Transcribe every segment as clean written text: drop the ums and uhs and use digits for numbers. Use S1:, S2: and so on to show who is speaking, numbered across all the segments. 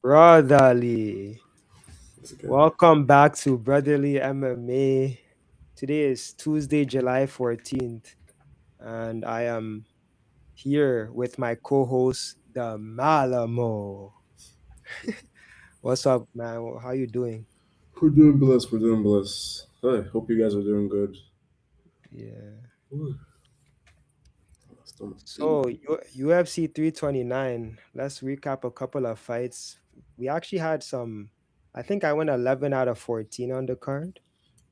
S1: Brotherly,
S2: Okay.
S1: welcome back to Brotherly MMA. Today is Tuesday, July 14th, and I am here with my co-host, the Malamo. What's up, man? How you doing?
S2: We're doing blessed. We're doing blessed. Hey, hope you guys are doing good.
S1: Yeah.
S2: Ooh, stomach pain.
S1: So UFC 329. Let's recap a couple of fights. We actually had some. I think I went 11 out of 14 on the card.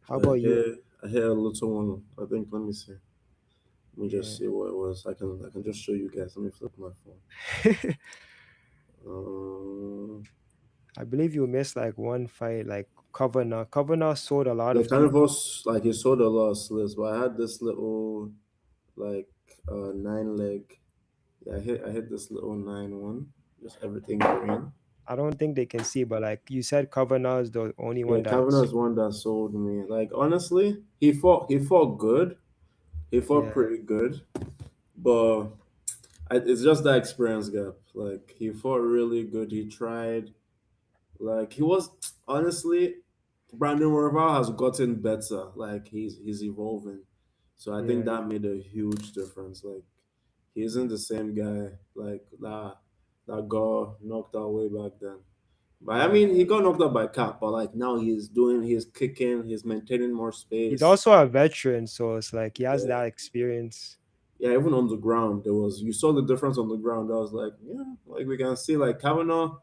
S1: How
S2: I
S1: about you?
S2: hear, I hear a little one. I think. Let me see. Let me just
S1: Yeah.
S2: see what it was. I can just show you guys. Let me flip my phone. Um,
S1: I believe you missed like one fight, like Covenant. Covenant sold a lot
S2: yeah,
S1: of
S2: kind of
S1: people.
S2: was like he sold a lot of slips, but I had this little like nine leg. Yeah, I hit this little 9-1. Just everything green.
S1: I don't think they can see, but like you said, Covenant is the only
S2: Yeah,
S1: one
S2: Kavanaugh
S1: that's
S2: is one that sold me. Like honestly, he fought good. He fought
S1: yeah,
S2: pretty good, but it's just that experience gap. Like he fought really good. He tried. Like he was honestly, Brandon Royval has gotten better. Like he's evolving. So I think
S1: yeah.
S2: that made a huge difference. Like he isn't the same guy like that got knocked out way back then. But I
S1: Yeah.
S2: mean, he got knocked out by Cap, but like now he's kicking, he's maintaining more
S1: He's
S2: space.
S1: also a veteran, so it's like he has
S2: Yeah,
S1: that experience.
S2: yeah. Even on the ground, there was you saw the difference on the ground. I was like, yeah, like we can see like Kavanaugh.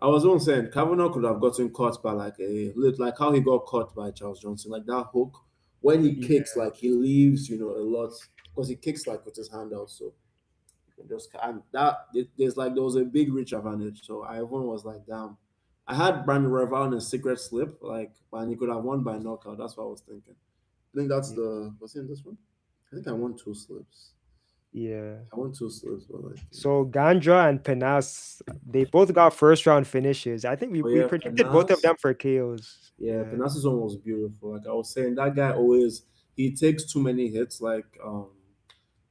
S2: I was even saying Kavanaugh could have gotten caught by like how he got caught by Charles Johnson, like that hook. When he
S1: Yeah.
S2: kicks, like he leaves, a lot because he kicks like with his hand out, so you can just and that there was a big reach advantage. So I even was like, damn. I had Brandon Royval in a secret slip, like, and he could have won by knockout. That's what I was thinking. I think that's
S1: Yeah.
S2: the was it in this one? I think I won two slips.
S1: Yeah.
S2: I won two slips, but like,
S1: So Gandra and Penas, they both got first round finishes. I think we,
S2: oh
S1: we
S2: yeah,
S1: predicted both of
S2: Penas.
S1: them for KOs.
S2: Yeah,
S1: Yeah.
S2: Penas' one was beautiful. Like I was saying, that guy always he takes too many hits. Like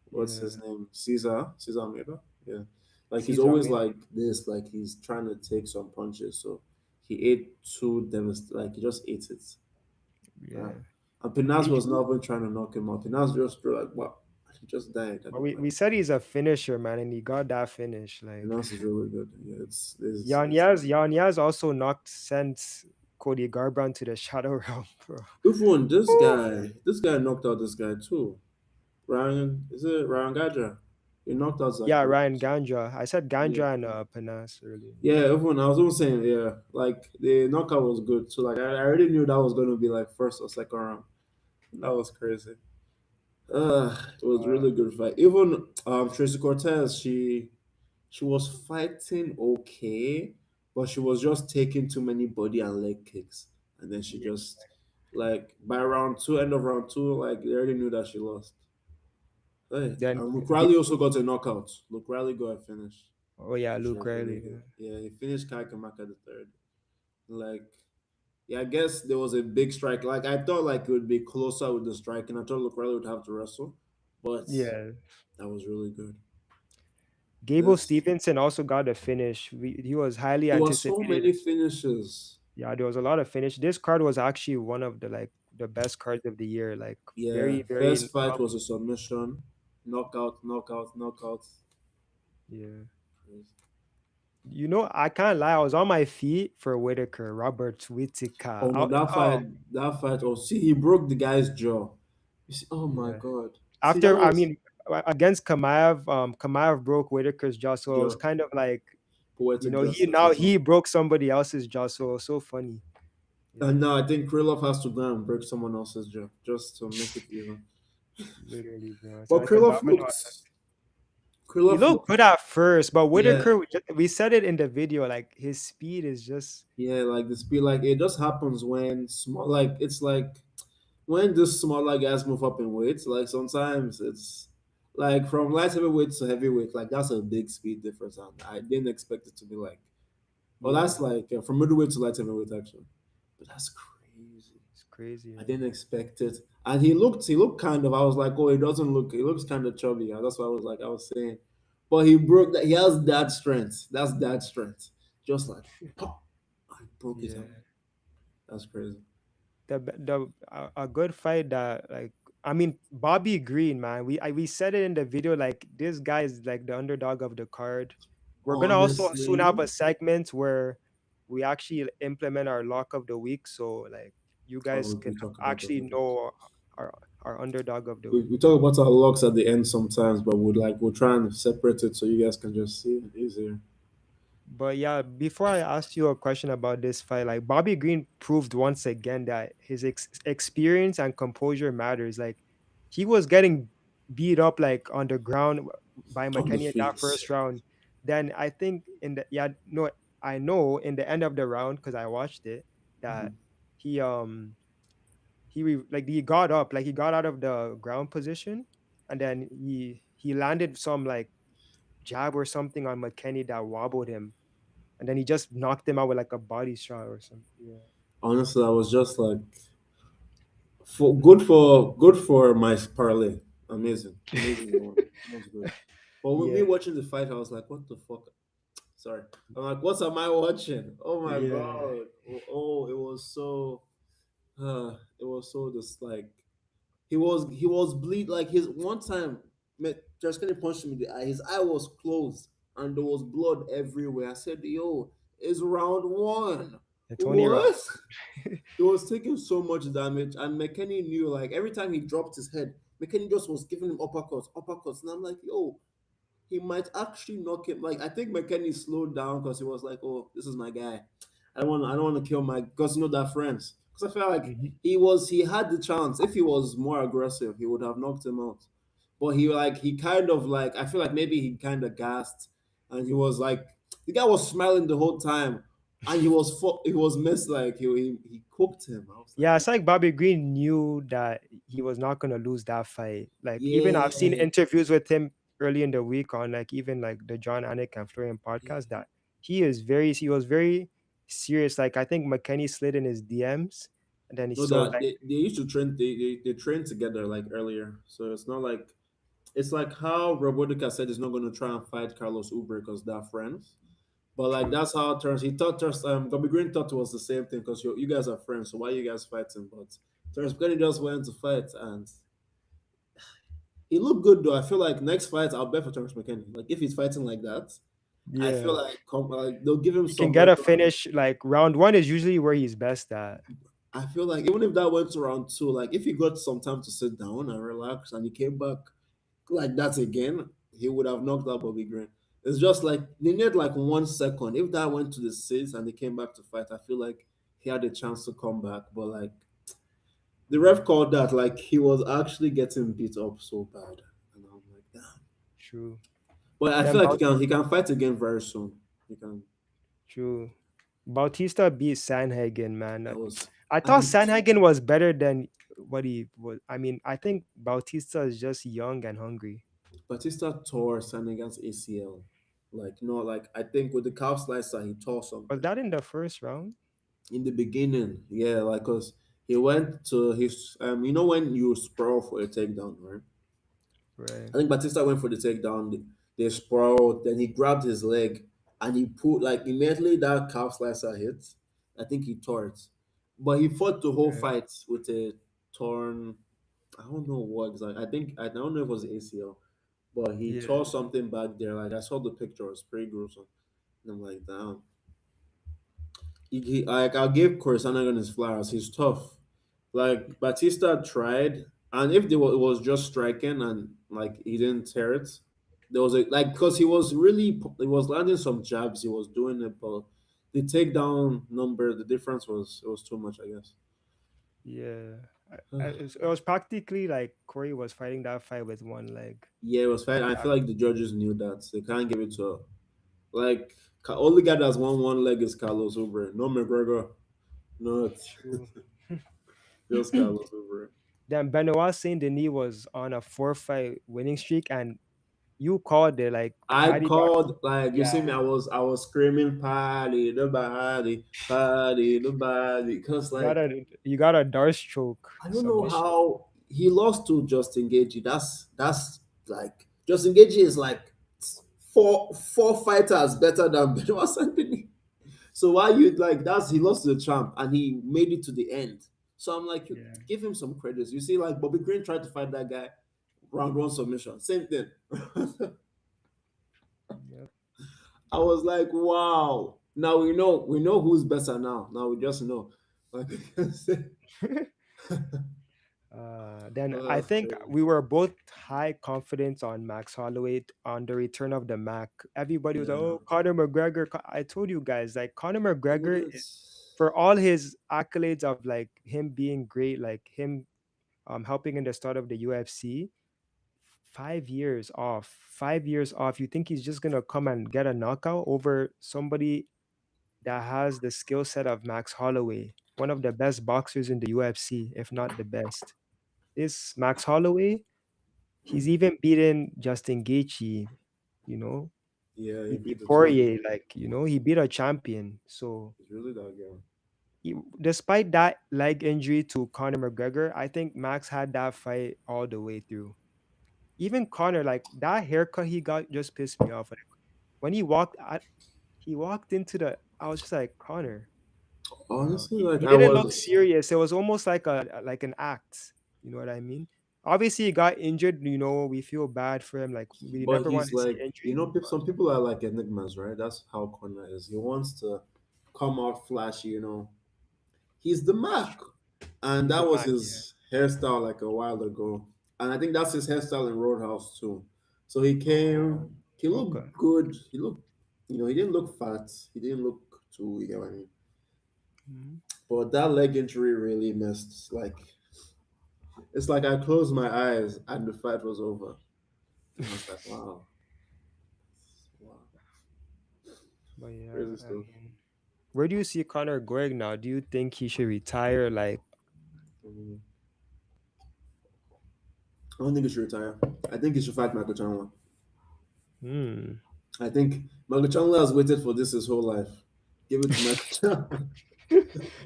S2: what's his
S1: Yeah.
S2: name? Caesar Almeida. Yeah, like he's
S1: Cesar
S2: always
S1: made
S2: like this. Like he's trying to take some punches. So he ate two Like he just ate it. Uh,
S1: yeah.
S2: and Pinas
S1: Did
S2: was not even trying to knock him out. Pinas just threw like what? He just died. And
S1: But
S2: I'm
S1: we,
S2: like,
S1: we said he's a finisher, man, and he got that finish. Like
S2: Pinas is really good. Yeah, it's
S1: Yanyaz also knocked sent Cody Garbrandt to the shadow realm, bro.
S2: even this
S1: Woo!
S2: guy. This guy knocked out this guy too. Ryan, is it Ryan Gadra? He knocked out Zach
S1: Yeah, Ryan
S2: Rose.
S1: Ganja. I said
S2: Yeah.
S1: Ganja and Panas earlier.
S2: Yeah, everyone. I was even saying, yeah, like the knockout was good. So like I already knew that was gonna be like first or second round. That was crazy. It was
S1: Uh,
S2: really good fight. Even Tracy Cortez, she was fighting okay, but she was just taking too many body and leg kicks, and then she
S1: yeah.
S2: just like by round two, end of round two, like they already knew that she lost. Hey,
S1: Then
S2: and Luke Riley also got a knockout. Luke Riley got a finish,
S1: oh yeah,
S2: which
S1: Luke
S2: was really
S1: Riley.
S2: good. Yeah, he finished Kai Kamaka the third. Like, yeah, I guess there was a big strike. Like I thought, like it would be closer with the strike, and I thought Luke Riley would have to wrestle, but
S1: Yeah.
S2: that was really good.
S1: Gable
S2: This
S1: Stevenson also got a finish. He was highly
S2: there were so
S1: anticipated.
S2: many finishes.
S1: Yeah, there was a lot of finish. This card was actually one of the like the best cards of the year. Like
S2: Yeah,
S1: very, very
S2: first fight was a submission, knockout, knockout, knockout.
S1: yeah. I can't lie. I was on my feet for Whitaker, Robert Whitaker.
S2: Oh no,
S1: Oh,
S2: that fight. Oh, see, he broke the guy's jaw. You see, oh my
S1: yeah.
S2: god. See, that
S1: After, I
S2: was
S1: mean, against Kamaev, Kamaev broke Whitaker's jaw, so it was
S2: jaw,
S1: kind of like,
S2: poetic
S1: he
S2: justice
S1: now
S2: or
S1: he
S2: something.
S1: broke somebody else's jaw, so it was so funny. Yeah,
S2: And now I think Krylov has to go and break someone else's jaw just to make it even.
S1: literally, bro. It's
S2: But
S1: like a domino. He
S2: Krylov
S1: looked
S2: looked,
S1: good at first, but
S2: yeah,
S1: Whitaker, we said it in the video, like his speed is just
S2: yeah, like the speed, like it just happens when small, like it's like when the smaller guys move up in weight, like sometimes it's like from light heavyweight to heavyweight, like that's a big speed difference, and I didn't expect it to be like, oh,
S1: yeah,
S2: that's like from middleweight to light heavyweight actually, but that's crazy.
S1: it's crazy,
S2: I
S1: man.
S2: didn't expect it, and he looked kind of. I was like, oh, he looks kind of chubby, and that's why I was saying, but he broke that. He has that strength. That's that strength. just like pop, I broke his arm.
S1: Yeah.
S2: That's crazy.
S1: A good fight that like I mean Bobby Green, man. We said it in the video like this guy is like the underdog of the card. We're gonna also soon have
S2: Honestly,
S1: a segment where we actually implement our lock of the week, so like you
S2: oh,
S1: guys can
S2: we talk about that
S1: actually
S2: a bit.
S1: know our our underdog of the
S2: We
S1: week.
S2: talk about our locks at the end sometimes, but we'll try and separate it so you guys can just see it easier.
S1: But yeah, before I ask you a question about this fight, like Bobby Green proved once again that his experience and composure matters. Like he was getting beat up like on the ground by
S2: On the
S1: McKinney in that
S2: feet.
S1: first round. Then I think in the yeah no I know in the end of the round because I watched it that he like he got up like he got out of the ground position and then he landed some like jab or something on McKinney that wobbled him and then he just knocked him out with like a body shot or something. Yeah.
S2: Honestly, I was just like, good for my parlay. Amazing, amazing one. That was good. But with me
S1: Yeah.
S2: watching the fight, I was like, what the fuck? Sorry, I'm like, what am I watching? Oh my
S1: Yeah.
S2: god! Oh, it was so, it was so just like he was bleed like his one time. Just kind of punched him in the eye. His eye was closed and there was blood everywhere. I said, "Yo, it's round one.
S1: It's only around.
S2: What?" He was taking so much damage, and McKinney knew like every time he dropped his head, McKinney just was giving him uppercuts, and I'm like, "Yo, he might actually knock him." Like I think McKinney slowed down because he was like, "Oh, this is my guy. I don't want to kill my because they're friends." Because I felt like
S1: Mhm.
S2: he had the chance. If he was more aggressive, he would have knocked him out. But he kind of like I feel like maybe he kind of gassed, and he was like the guy was smiling the whole time, and he was missed like he cooked him. I was like,
S1: Yeah,
S2: oh
S1: it's like Bobby Green knew that he was not gonna lose that fight. Like even I've seen
S2: yeah.
S1: interviews with him early in the week on like even like the John Anik and Florian podcast that he was very serious. Like I think McKenny slid in his DMs and then he
S2: No,
S1: so
S2: that
S1: like
S2: they used to train. They trained together like earlier, so it's not like it's like how Robotica said he's not going to try and fight Carlos Uber because they're friends. But like
S1: true.
S2: that's how Terrance. Bobby Green thought it was the same thing because you guys are friends. So why you guys fighting? But Terrance McKinney just went to fight and he looked good though. I feel like next fight I'll bet for Terrance McKinney. Like if he's fighting like that, I feel
S1: Yeah.
S2: like they'll give him
S1: He can
S2: some
S1: get a
S2: better.
S1: finish like round one is usually where he's best at.
S2: I feel like even if that went to round two, like if he got some time to sit down and relax and he came back like that again, he would have knocked out Bobby Green. It's just like they need like 1 second. If that went to the six and he came back to fight, I feel like he had a chance to come back. But like the ref called that like he was actually getting beat up so bad, and I'm like, damn.
S1: True.
S2: But I
S1: Then
S2: feel like he can fight again very soon. He can.
S1: true. Bautista beat Sandhagen, man.
S2: That was
S1: I thought
S2: and
S1: Sandhagen was better than what he was. I mean, I think Bautista is just young and hungry.
S2: Batista tore Sandhagen's ACL. Like no, like I think with the calf slicer he tore
S1: Was
S2: something.
S1: that in the first round?
S2: In the beginning, yeah, like cause he went to his when you sprawl for a takedown, right?
S1: Right.
S2: I think Batista went for the takedown. They sprawled, then he grabbed his leg and he put like immediately that calf slicer hit. I think he tore it, but he fought the whole
S1: Right.
S2: fight with a torn. I don't know what exactly. I don't know if it was ACL, but he
S1: Yeah.
S2: tore something back there. Like I saw the picture, it was pretty gruesome. And I'm like, damn. Like I'll give Corisanagan his flowers. He's tough. Like Batista tried, and if it was just striking and like he didn't tear it, there was a like because he was landing some jabs. He was doing it, but the takedown number, the difference was too much. I guess.
S1: Yeah. It was practically like Corey was fighting that fight with one leg.
S2: Yeah, it was fine. I
S1: Uh,
S2: feel like the judges knew that they can't give it to like only guy that's won one leg is Carlos Uber. No McGregor, not
S1: True.
S2: just Carlos Uber.
S1: Then Benoit Saint Denis was on a 4 fight winning streak, and you called it like
S2: I
S1: Paddy got
S2: called like you
S1: yeah.
S2: see me. I was screaming party the body party the body because like
S1: You got a dart stroke
S2: I don't know
S1: submission.
S2: how he lost to Justin Gagey. That's like Justin Gagey is like four fighters better than Benoit Saint-Denis. So why you like that's he lost to the champ and he made it to the end. So I'm like, you
S1: Yeah.
S2: give him some credits. You see, like Bobby Green tried to fight that guy, round one submission, same thing.
S1: Yep.
S2: I was like, wow. Now we know who's better now. Now we just know. Like,
S1: Then
S2: oh,
S1: I
S2: that's
S1: think
S2: crazy.
S1: we were both high confidence on Max Holloway on the return of the Mac. Everybody was like,
S2: Yeah,
S1: "Oh, Conor McGregor." I told you guys, like Conor
S2: it
S1: McGregor,
S2: wouldn't.
S1: for all his accolades of like him being great, like him helping in the start of the UFC, 5 years off. 5 years off. You think he's just gonna come and get a knockout over somebody that has the skill set of Max Holloway, one of the best boxers in the UFC, if not the best. This Max Holloway, he's even beaten Justin Gaethje, you know.
S2: Yeah, he
S1: He beat
S2: beat the champ.
S1: Poirier, like, he beat a champion. So
S2: It's really that guy.
S1: despite that leg injury to Conor McGregor, I think Max had that fight all the way through. Even Conor, like that haircut he got just pissed me off. Like, when he walked into the, I was just like, Conor,
S2: Honestly,
S1: he,
S2: like
S1: he
S2: I
S1: didn't look
S2: was.
S1: serious. It was almost like like an act. You know what I mean? Obviously, he got injured. We feel bad for him. Like we
S2: But
S1: never want
S2: he's
S1: to see
S2: like,
S1: injury.
S2: some people are like enigmas, right? That's how Connor is. He wants to come out flashy, He's the
S1: That's
S2: Mac.
S1: true.
S2: And
S1: He's
S2: that
S1: the
S2: was
S1: Mac. Yeah.
S2: his hairstyle like a while ago. And I think that's his hairstyle in Roadhouse too. So he came, he
S1: Okay.
S2: looked good. He looked, he didn't look fat. He didn't look too, you get what I mean?
S1: Mhm.
S2: But that leg injury really messed. Like, it's like I closed my eyes and the fight was over. And I was like, wow, wow,
S1: But yeah,
S2: crazy
S1: I
S2: stuff.
S1: mean, where do you see Conor going now? Do you think he should retire? Like,
S2: Mhm. I don't think he should retire. I think he should fight Michael Chandler.
S1: hmm,
S2: I think Michael Chandler has waited for this his whole life. Give it to Michael Chandler.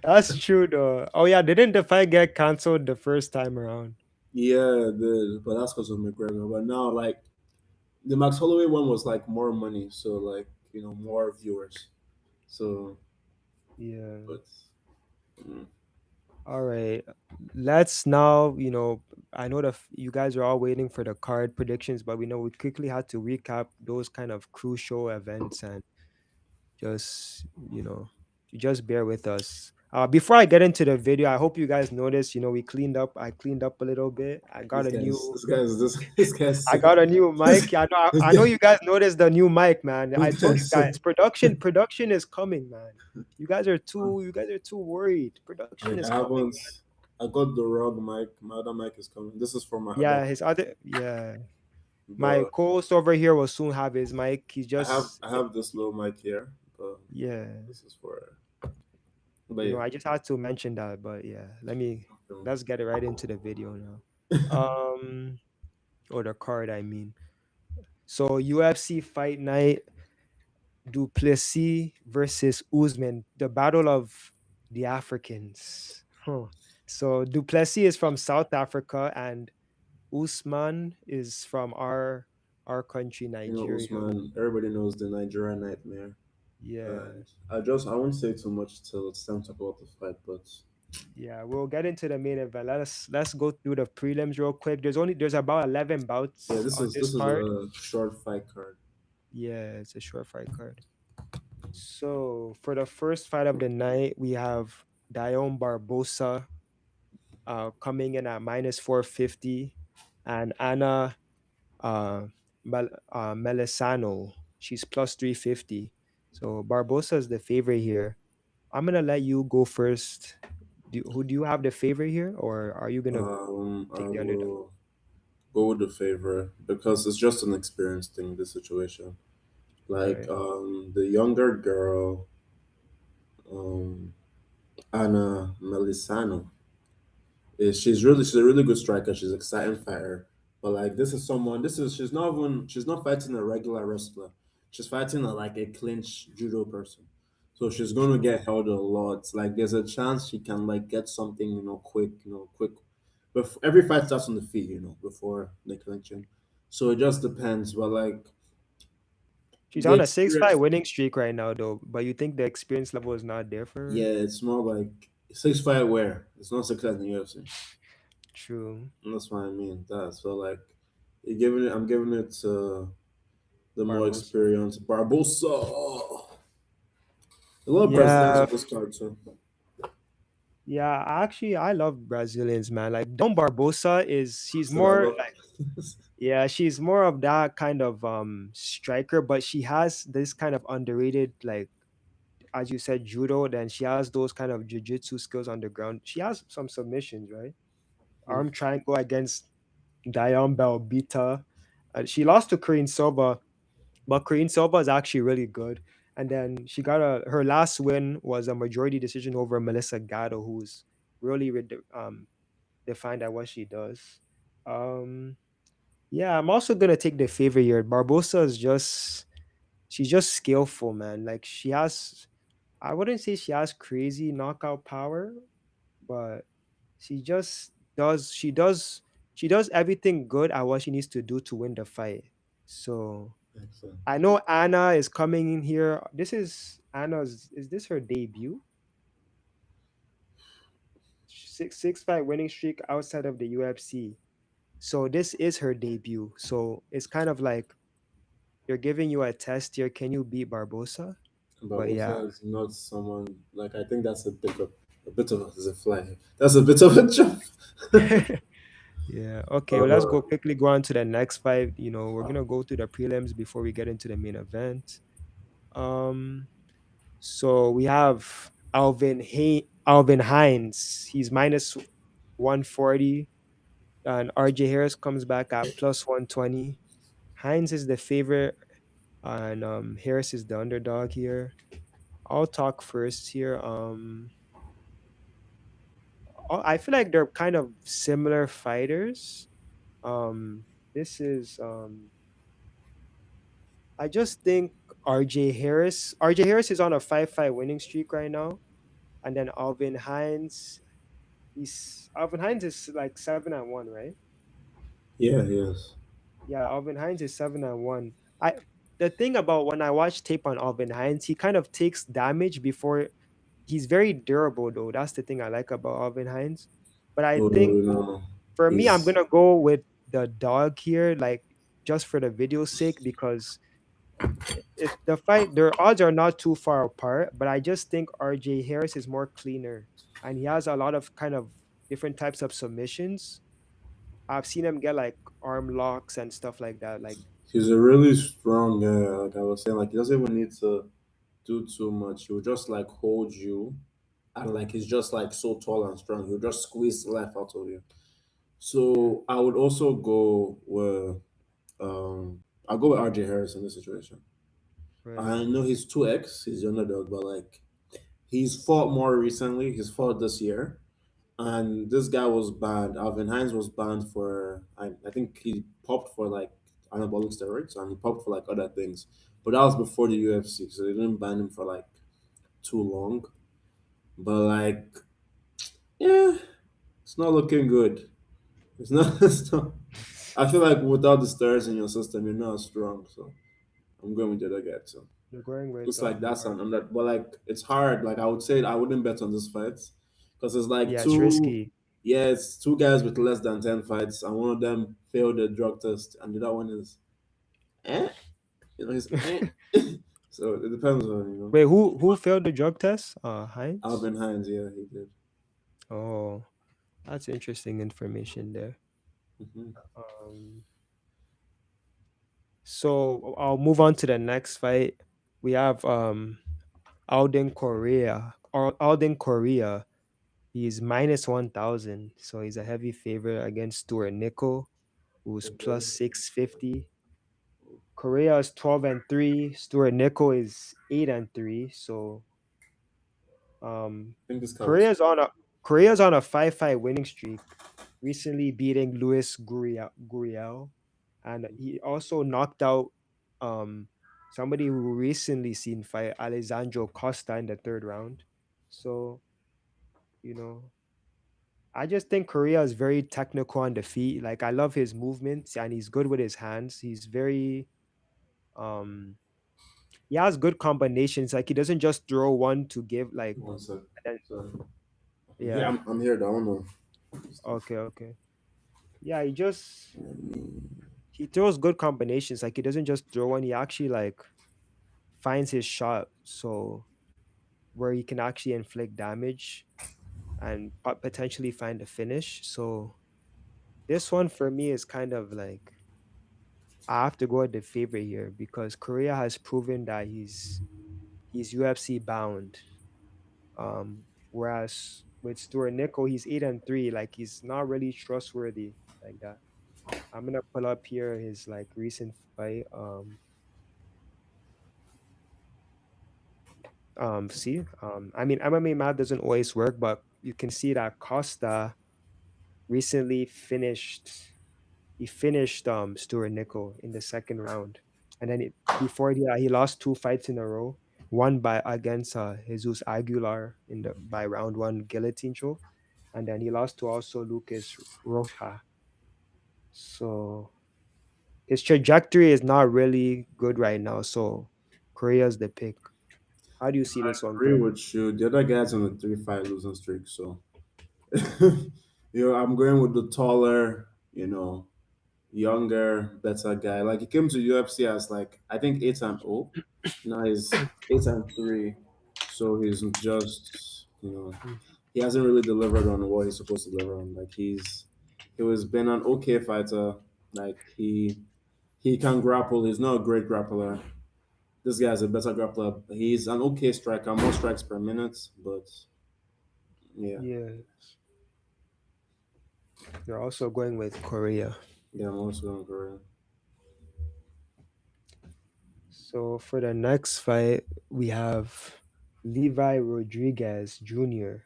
S1: that's true though. Oh yeah, didn't the fight get canceled the first time around?
S2: Yeah, but that's because of McGregor. But now, like, the Max Holloway one was like more money, so like more viewers. So,
S1: Yeah.
S2: but mm,
S1: All right. Let's now, I know that you guys are all waiting for the card predictions, but we know we quickly had to recap those kind of crucial events and just, you just bear with us. Before I get into the video, I hope you guys noticed, we cleaned up. I cleaned up a little bit.
S2: this guy's
S1: I
S2: sick.
S1: got a new mic. Yeah,
S2: This
S1: I know
S2: guy,
S1: you guys noticed the new mic, man. I
S2: this
S1: told you
S2: guy's sick.
S1: guys, production is coming, man. You guys are too worried. Production
S2: Like
S1: is
S2: I
S1: coming.
S2: haven't. I got the wrong mic. My other mic is coming. This is for my other,
S1: Yeah. My
S2: but
S1: co-host over here will soon have his mic. He's
S2: I have
S1: just
S2: I have this little mic here, but
S1: yeah.
S2: this is for. But yeah,
S1: I just had to mention that, but yeah,
S2: um,
S1: let's get it right into the video now. Um, or the card, I mean. So UFC Fight Night, Du Plessis versus Usman, the battle of the Africans. Huh. So Du Plessis is from South Africa, and Usman is from our country, Nigeria.
S2: Usman. Everybody knows the Nigerian nightmare,
S1: Yeah.
S2: and I won't say too much till it's time to talk about the fight, but
S1: Yeah, we'll get into the main event. Let's go through the prelims real quick. There's about 11
S2: yeah,
S1: bouts
S2: this
S1: on
S2: is
S1: this
S2: this is
S1: card.
S2: a short fight card.
S1: Yeah, it's a short fight card. So for the first fight of the night, we have Dione Barbosa coming in at minus 450, and Anna Melisano, she's plus 350. So Barbosa is the favorite here. I'm gonna let you go first. Who do you have the favorite here, or are you gonna
S2: I
S1: take the underdog?
S2: will go with the favor because it's just an experience thing. This situation,
S1: All
S2: like
S1: right.
S2: the younger girl, um, Anna Melisano. She's a really good striker. She's an exciting fighter. But like she's not fighting a regular wrestler. She's fighting like a clinch judo person. So she's gonna
S1: True.
S2: get held a lot. Like there's a chance she can like get something, quick. But every fight starts on the feet, before the clinching. So it just depends. But like
S1: She's
S2: The
S1: on a 6 fight
S2: experience,
S1: winning streak right now, though. But you think the experience level is not there for
S2: yeah,
S1: her?
S2: it's more like 6 fight where it's not 6 fights in the UFC.
S1: True.
S2: And that's what I mean. That so like, I'm giving it to the more
S1: Barbosa.
S2: experienced Barbosa. A lot of Brazilians
S1: Yeah,
S2: on this card too.
S1: yeah. Actually, I love Brazilians, man. Like Dom Barbosa is she's
S2: So I
S1: more
S2: love.
S1: like yeah, she's more of that kind of striker, but she has this kind of underrated like as you said judo. Then she has those kind of jiu-jitsu skills on the ground. She has some submissions, right? Arm triangle against Dione Belbita. She lost to Korean Silva, but Korean Silva is actually really good. And then she got her last win was a majority decision over Melissa Gatto, who's really defined at what she does. Um, yeah, I'm also gonna take the favorite here. Barbosa is just she's just skillful, man. Like she has, I wouldn't say she has crazy knockout power, but she just does everything good at what she needs to do to win the fight. So
S2: Excellent.
S1: I know Anna is coming in here. This is Anna's. Is this her debut? Six fight winning streak outside of the UFC. So this is her debut. So it's kind of like they're giving you a test here. Can you beat Barbosa? But yeah,
S2: Barbosa is not someone like I think that's a bit of a fly. That's a bit of a jump.
S1: yeah. Okay, well, let's
S2: uh,
S1: go quickly go on to the next fight. We're gonna go through the prelims before we get into the main event. Um, so we have Alvin Hines. He's minus 140, and RJ Harris comes back at plus 120. Hines is the favorite, and Harris is the underdog here. I'll talk first here. I feel like they're kind of similar fighters. This is I just think RJ Harris is on a 5 fight winning streak right now, and then Alvin Hines is like 7-1, right?
S2: yeah, yes.
S1: Yeah, Alvin Hines is 7-1. I The thing about when I watch tape on Alvin Hines, he kind of takes damage before he's very durable though. That's the thing I like about Alvin Hines. But I
S2: Oh no,
S1: think
S2: no.
S1: for me, I'm
S2: He's
S1: gonna go with the dog here, like just for the video's sake, because the fight their odds are not too far apart. But I just think RJ Harris is more cleaner, and he has a lot of kind of different types of submissions. I've seen him get like arm locks and stuff like that. Like
S2: he's a really strong guy. Like I was saying, like he doesn't even need to do too much. He'll just like hold you, and like he's just like so tall and strong. He'll just squeeze the life out of you.
S1: mm,
S2: So I would also go with I'll go with RJ Harris in this situation.
S1: right,
S2: I know he's 2x, he's the underdog, but like he's fought more recently. He's fought this year, and this guy was banned. Alvin Hines was banned for I think he popped for like anabolic steroids and he popped for like other things, but that was before the UFC, so they didn't ban him for like too long. But like, yeah, it's not looking good. It's not. It's not. I feel like without the steroids in your system, you're not as strong. So I'm going with the other guy too.
S1: you're going with
S2: Looks like that's an
S1: RJ.
S2: under, but like it's hard. Like I would say, I wouldn't bet on this fight because it's like
S1: Yeah, it's
S2: two,
S1: risky.
S2: yeah, it's two guys with less than 10 fights, and one of them failed the drug test, and the other one is, eh, he's eh. So it depends on
S1: Wait, who failed the drug test? Heinz.
S2: Alvin Hines. Yeah, he did.
S1: Oh, that's interesting information there.
S2: Hmm.
S1: Um, so I'll move on to the next fight. We have Alden Coria. He's minus 1,000, so he's a heavy favorite against Stuart Nicoll, who's
S2: Okay.
S1: plus 650. Korea is 12-3. Stuart Nicoll is 8-3. So um,
S2: I think this guy was.
S1: Korea's on a Korea's on a 5 fight winning streak, recently beating Guriel, and he also knocked out somebody who recently seen fight Alessandro Costa in the third round. So you know, I just think Korea is very technical on the feet. Like I love his movements and he's good with his hands. He's very um he has good combinations. Like he doesn't just throw one to give like.
S2: One sec.
S1: And
S2: Sorry. I'm here.
S1: yeah.
S2: I'm here. I don't know.
S1: Okay. Okay. Yeah. He throws good combinations. Like he doesn't just throw one. He actually like finds his shot. So where he can actually inflict damage and potentially find a finish. So this one for me is kind of like I have to go with the favorite here because Korea has proven that he's UFC bound. Whereas with Stuart Nicoll, he's 8-3. Like he's not really trustworthy like that. I'm gonna pull up here his like recent fight. See, I mean MMA math doesn't always work, but you can see that Costa recently finished. He finished Stuart Nicoll in the second round, and then before that he lost two fights in a row. One by against Jesus Aguilar in the by round one guillotine choke, and then he lost to also Lucas Rocha. So his trajectory is not really good right now. So Korea's the pick. How do you see
S2: I
S1: this one,
S2: agree
S1: Ken?
S2: with you. The other guy's on a 3-5 losing streak, so I'm going with the taller, younger, better guy. Like he came to UFC as like I think 8-0. Now he's 8-3. So he's just
S1: Mm.
S2: he hasn't really delivered on what he's supposed to deliver on. Like he was been an okay fighter. Like he can grapple. He's not a great grappler. This guy's a better grappler. He's an okay striker, more strikes per minute, but yeah,
S1: Yeah, you're also going with Korea.
S2: yeah, I'm also going Korea.
S1: So for the next fight, we have Levi Rodriguez Jr.,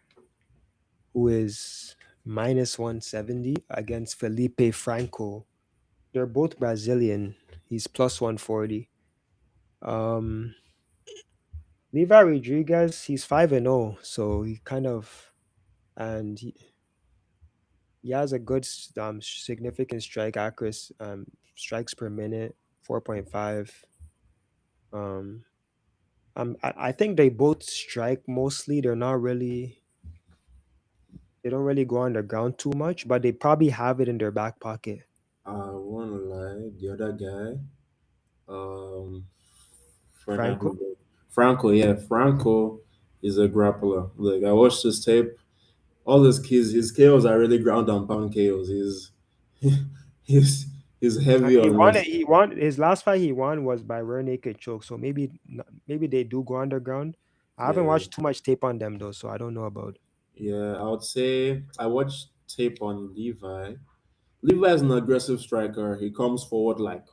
S1: who is minus 170 against Felipe Franco. They're both Brazilian. He's plus 140. Um, Levi Rodriguez, he's 5-0, so he kind of and he has a good significant strike accuracy, strikes per minute, 4.5. Um, I think they both strike mostly. They don't really go underground too much, but they probably have it in their back pocket.
S2: I won't lie, the other guy, um,
S1: Franco?
S2: Franco, yeah, Franco is a grappler. Like I watched his tape, all his KOs are really ground and pound KOs. He's he's
S1: And
S2: heavy
S1: he
S2: on
S1: won it.
S2: rest.
S1: He won his last fight. He won was by rear naked choke. So maybe they do go underground. I haven't
S2: Yeah,
S1: watched too much tape on them though, so I don't know about.
S2: yeah. I would say I watched tape on Levi. Levi is an aggressive striker. He comes forward like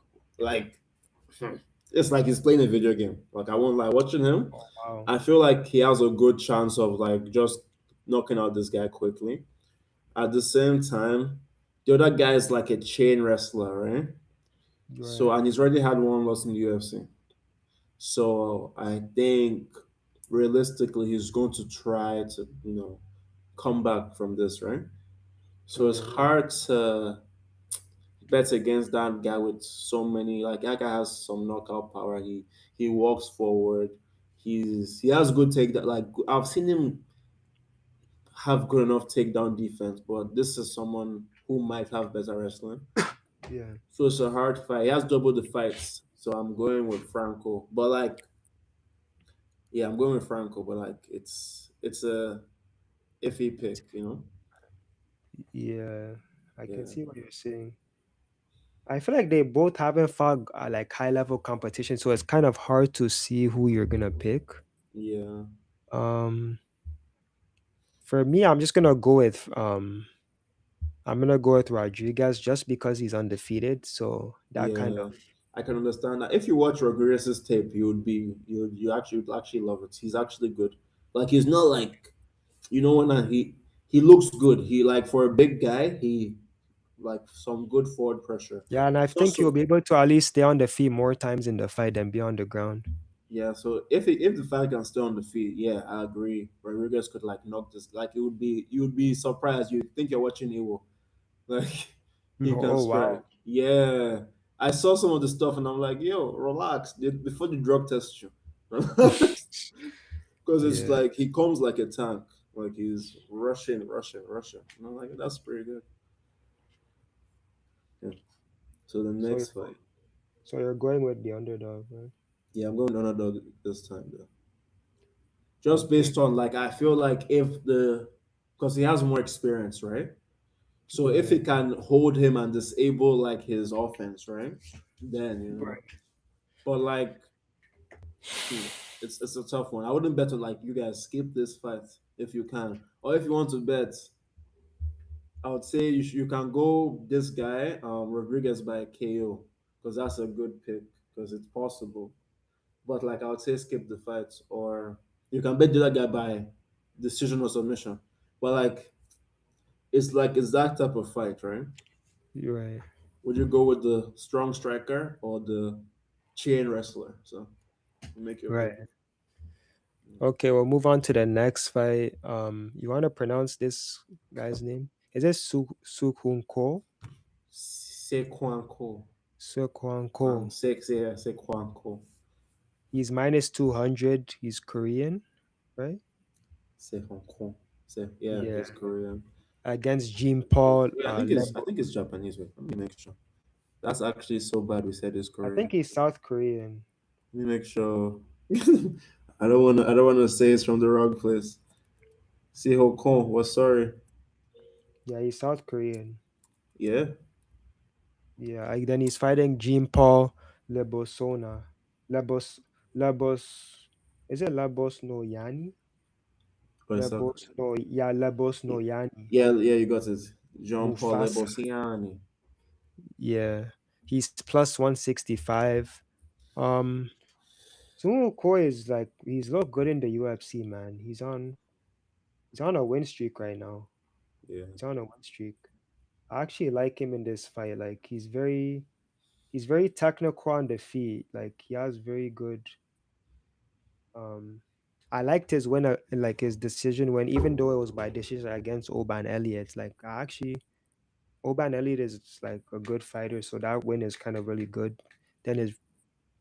S2: it's like he's playing a video game. Like I won't lie, watching him,
S1: Oh wow,
S2: I feel like he has a good chance of like just knocking out this guy quickly. At the same time, the other guy is like a chain wrestler, right? So
S1: right?
S2: and he's already had one loss in the UFC. So I think realistically he's going to try to, come back from this, right? So it's
S1: Yeah,
S2: hard to bet against that guy with so many like that guy has some knockout power. He walks forward. He has good takedown. Like I've seen him have good enough takedown defense, but this is someone who might have better wrestling.
S1: yeah,
S2: So it's a hard fight. He has double the fights. So I'm going with Franco. But like yeah, I'm going with Franco, but like it's a iffy pick.
S1: yeah. I can
S2: Yeah.
S1: see what you're saying. I feel like they both haven't fought like high level competition, so it's kind of hard to see who you're gonna pick.
S2: Yeah.
S1: Um, for me, I'm gonna go with Rodriguez just because he's undefeated. So that kind
S2: Yeah,
S1: of
S2: I can understand that. If you watch Rodriguez's tape, you actually love it. He's actually good. Like he's not like when he looks good. He like for a big guy, he like some good forward pressure.
S1: yeah, and I
S2: It's
S1: think you'll
S2: also
S1: be able to at least stay on the feet more times in the fight than be on the ground.
S2: yeah. So if the fight can stay on the feet, yeah, I agree. Rodriguez could like knock this. Like you would be surprised. You think you're watching Ewo. Like he can
S1: Oh
S2: strike.
S1: wow.
S2: Yeah. I saw some of the stuff and I'm like, yo, relax. Before the drug test you. Because it's
S1: Yeah.
S2: like he comes like a tank, like he's rushing, rushing, rushing. And I'm like, that's pretty good. Yeah. So the
S1: So
S2: next fight,
S1: so you're going with the underdog, right?
S2: yeah, I'm going underdog this time though. Just
S1: Okay.
S2: based on like I feel like if the because he has more experience, right? So if
S1: Yeah.
S2: he can hold him and disable like his offense, right? Then
S1: Right.
S2: but like it's a tough one. I wouldn't bet on like you guys skip this fight if you can, or if you want to bet, I would say you can go this guy Rodrigues by KO because that's a good pick because it's possible. But like I would say skip the fight, or you can bet the other guy by decision or submission. But like it's that type of fight, right?
S1: You're right.
S2: Would you go with the strong striker or the chain wrestler? So you make your pick.
S1: Right. Okay, we'll move on to the next fight. You want to pronounce this guy's name? Is it Suk Ko?
S2: Sequanco.
S1: Ko?
S2: Sequanco.
S1: He's minus 200. He's Korean, right?
S2: Sequanco. Yeah,
S1: Yeah.
S2: he's Korean.
S1: Against Jean Paul
S2: Yeah, I think it's Japanese. Wait, let me make sure. That's actually so bad. We said it's
S1: I think
S2: Korean.
S1: he's South Korean.
S2: Let me make sure. I don't wanna say it's from the wrong place. See Hokon. Was sorry.
S1: Yeah, he's South Korean.
S2: Yeah.
S1: Yeah, then he's fighting Jean Paul Lebosona. Lebos Lebos is it Lebosnoyani?
S2: What's up?
S1: Lebosnoyani.
S2: Yeah. You got it. Jean Paul
S1: Mufasa.
S2: Lebosniani.
S1: Yeah. He's plus 165. Um Sung Koi is like he's looked good in the UFC, man. He's on a win streak right now.
S2: Yeah.
S1: He's on a win streak. I actually like him in this fight. Like he's very technical on the feet. Like he has very good um I liked his win like his decision when even though it was by decision against Oban Elliott. Like I actually Oban Elliott is like a good fighter, so that win is kind of really good. Then his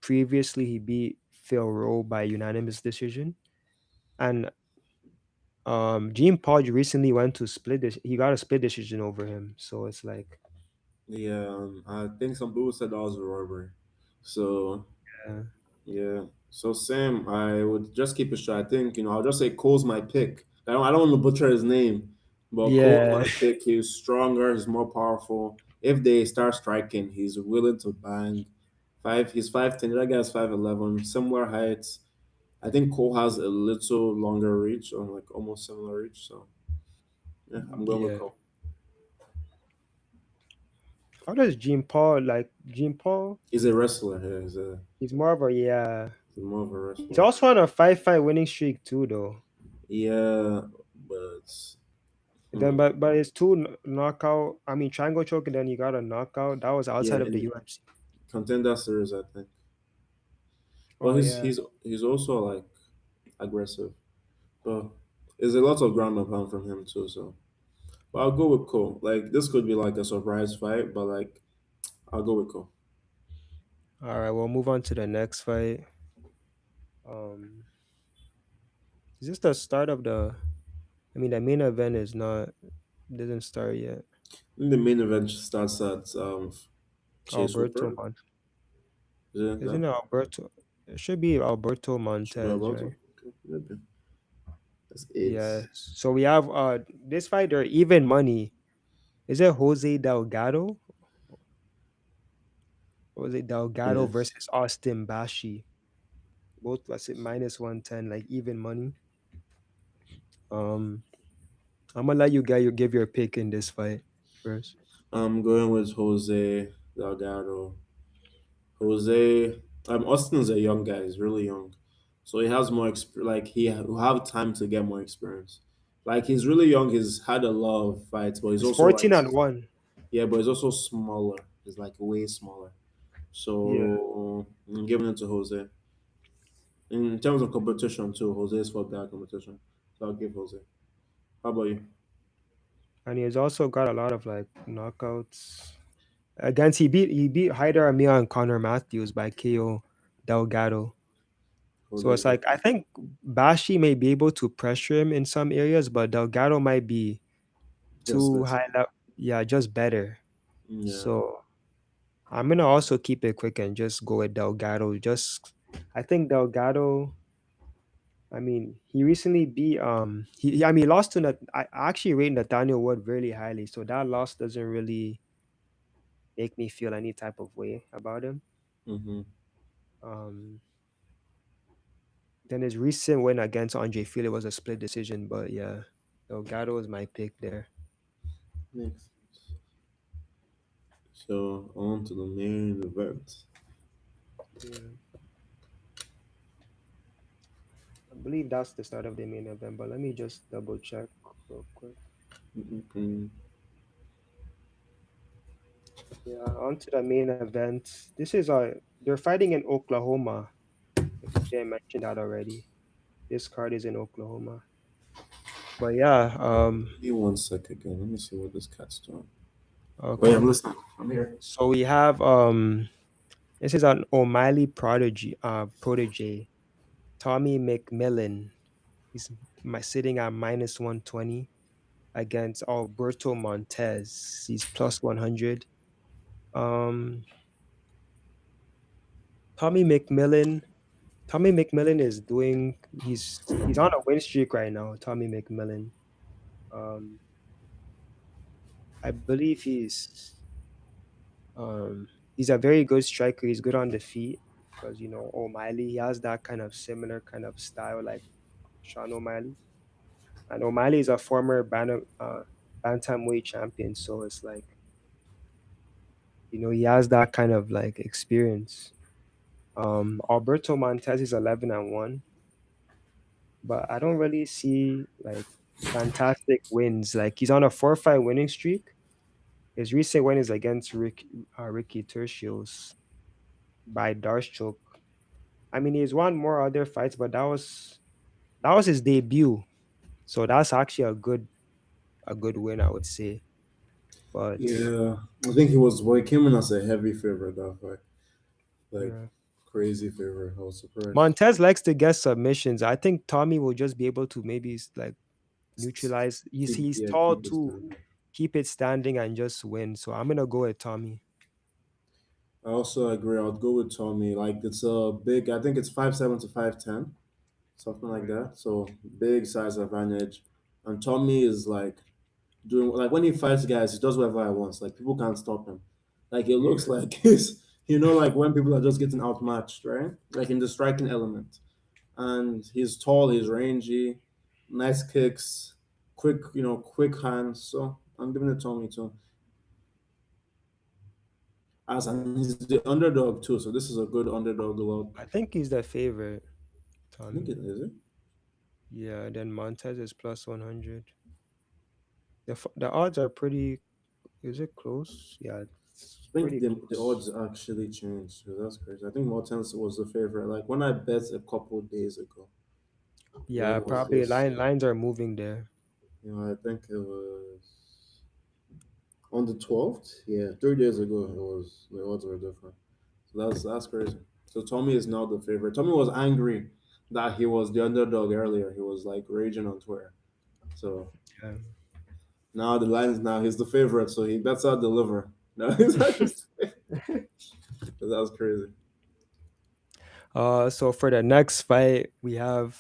S1: previously he beat Phil Rowe by unanimous decision. And Jean Paul recently went to split this. He got a split decision over him. So it's like,
S2: Yeah. I think some people said that was a robbery. So
S1: uh,
S2: yeah. So Sam, I would just keep it short. I think I'll just say Cole's my pick. I don't want to butcher his name, but Cole's
S1: yeah,
S2: my pick. He's stronger. He's more powerful. If they start striking, he's willing to bang. He's 5'10". That guy's 5'11". Similar heights. I think Cole has a little longer reach, or like almost similar reach. So yeah, I'm going with
S1: yeah.
S2: Cole.
S1: How does Jean Paul like Jean Paul?
S2: He's a wrestler. Yeah,
S1: He's more of a yeah.
S2: he's more of a
S1: He's
S2: wrestler.
S1: also on a 5 fight winning streak too, though.
S2: Yeah, but
S1: Then,
S2: hmm,
S1: but it's two knockout. I mean, triangle choke, and then you got a knockout. That was
S2: yeah,
S1: outside of the
S2: in
S1: UFC.
S2: contender series, I think. But
S1: Oh yeah.
S2: he's also like aggressive. But there's a lot of ground and pound from him too. So, but I'll go with Cole. Like this could be like a surprise fight, but like I'll go with Cole.
S1: All right, we'll move on to the next fight. Um, is this the start of the? I mean, the main event is not didn't start yet.
S2: And the main event starts at Chase
S1: Alberto
S2: Hooper.
S1: Mon,
S2: Isn't
S1: isn't
S2: that?
S1: it Alberto? It should be Alberto
S2: Should be
S1: Montez,
S2: about to.
S1: right?
S2: Okay, maybe. That's eight.
S1: Yes. So we have this fighter even money. Is it Jose Delgado? Jose Delgado
S2: Yes.
S1: versus Austin Bashi. Both was it minus 110, like even money. Um, I'm gonna let you give your pick in this fight first.
S2: I'm going with Jose Delgado. Jose, Austin's a young guy. He's really young, so he has more like he will have time to get more experience. Like he's really young. He's had a lot of fights, but he's
S1: It's
S2: also like
S1: 14 and 1.
S2: yeah, but he's also smaller. He's like way smaller.
S1: Yeah.
S2: So I'm giving it to Jose. In terms of competition too, Jose's fought that competition. So I'll give Jose. How about you?
S1: And he has also got a lot of like knockouts. Against he beat Hyder Amir and Connor Matthews by KO Delgado. So it's
S2: Rodrigues.
S1: like I think Bashi may be able to pressure him in some areas, but Delgado might be
S2: Just
S1: too
S2: better.
S1: high level. Yeah, just better.
S2: Yeah.
S1: So I'm gonna also keep it quick and just go with Delgado. Just I think Delgado. I mean, he recently beat I mean he lost to I actually rate Nathaniel Wood really highly, so that loss doesn't really make me feel any type of way about him.
S2: Mm-hmm.
S1: Um, then his recent win against Andre Fili was a split decision, but yeah, Delgado is my pick there.
S2: Next. So on to the main event.
S1: Yeah, I believe that's the start of the main event, but let me just double check real quick.
S2: Mm-hmm.
S1: Yeah, on to the main event. This is they're fighting in Oklahoma. If we didn't mention that already, this card is in Oklahoma. But yeah,
S2: Give me 1 sec again. Let me see what this cat's doing. Wait, I'm
S1: okay.
S2: listening. I'm here.
S1: So we have this is an O'Malley protege, Tommy McMillan. He's sitting at minus 120 against Alberto Montez. He's plus 100. Um, Tommy McMillan. Tommy McMillan is doing. He's on a win streak right now. Tommy McMillan. Um, I believe he's a very good striker. He's good on the feet because O'Malley. He has that kind of similar kind of style like Sean O'Malley. And O'Malley is a former bantamweight champion, so it's like he has that kind of like experience. Alberto Montez is 11-1, but I don't really see like fantastic wins. Like he's on a 4-5 winning streak. His recent win is against Ricky Tercios by Darshchuk. I mean, he's won more other fights, but that was his debut, so that's actually a good win, I would say. But
S2: Yeah, I think he was. Well, he came in as a heavy favorite that fight, like
S1: yeah.
S2: crazy favorite. I was surprised.
S1: Montez likes to get submissions. I think Tommy will just be able to maybe like neutralize. He's tall
S2: Keep this
S1: to
S2: time.
S1: keep it standing and just win. So I'm gonna go with Tommy.
S2: I also agree. I'd go with Tommy. Like it's a big. I think it's 5'7" to 5'10", something like
S1: Yeah.
S2: that. So big size advantage. And Tommy is like doing like when he fights guys, he does whatever he wants. Like people can't stop him. Like it looks
S1: Yeah.
S2: like he's like when people are just getting outmatched, right? Like in the striking element. And he's tall, he's rangy, nice kicks, quick hands. So I'm giving it Tommy too. As and he's the underdog too, so this is a good underdog look.
S1: I think he's the favorite,
S2: I think
S1: Tommy.
S2: it is it.
S1: Yeah. Then Montez is plus 100. The odds are pretty. Is it close? Yeah, it's
S2: I think
S1: pretty
S2: the
S1: close.
S2: odds actually changed. So that's crazy. I think Mortens was the favorite. Like when I bet a couple days ago,
S1: Yeah,
S2: when was
S1: probably
S2: this?
S1: lines are moving there.
S2: I think it was on the 12th. Yeah, 3 days ago. It was the odds were different. So that's crazy. So Tommy is now the favorite. Tommy was angry that he was the underdog earlier. He was like raging on Twitter. So
S1: Yeah.
S2: now the lines now he's the favorite. So he bets out deliver. No, he's not just. That's crazy.
S1: So for the next fight, we have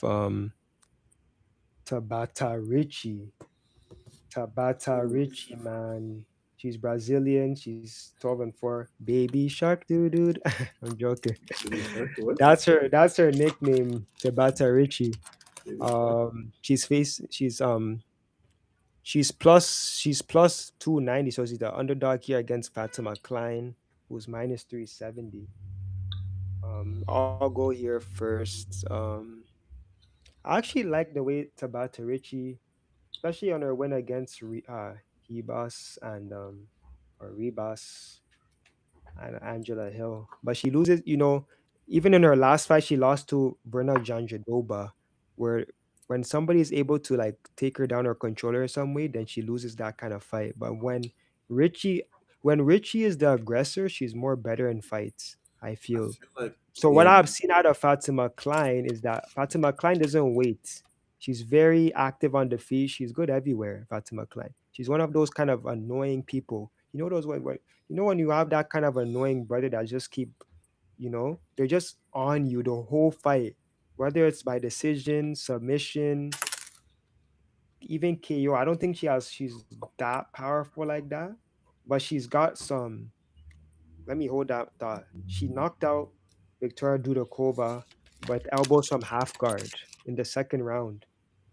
S1: Tabata Ricci. Tabata Ricci, man. She's Brazilian. She's 12-4. Baby Shark, dude. I'm joking.
S2: Baby Shark, what?
S1: That's her nickname, Tabata Ricci.
S2: Baby Shark.
S1: She's plus 290, so she's the underdog here against Fatima Klein, who's minus 370. I'll go here first. I actually like the way Tabata Ricci, especially on her win against Hebas or Rebus and Angela Hill. But she loses, even in her last fight, she lost to Berna Janjadoba, where when somebody is able to like take her down or control her some way, then she loses that kind of fight. But Richie when Richie is the aggressor, she's more better in fights, I
S2: I
S1: feel.
S2: feel like
S1: So what
S2: Yeah,
S1: I've seen out of Fatima Klein is that Fatima Klein doesn't wait. She's very active on the feet. She's good everywhere, Fatima Klein. She's one of those kind of annoying people. You know those you know when you have that kind of annoying brother that just keep, they're just on you the whole fight. Whether it's by decision, submission, even KO. I don't think she's that powerful like that. But she's got some, let me hold that thought. She knocked out Victoria Dudakova with elbows from half guard in the second round.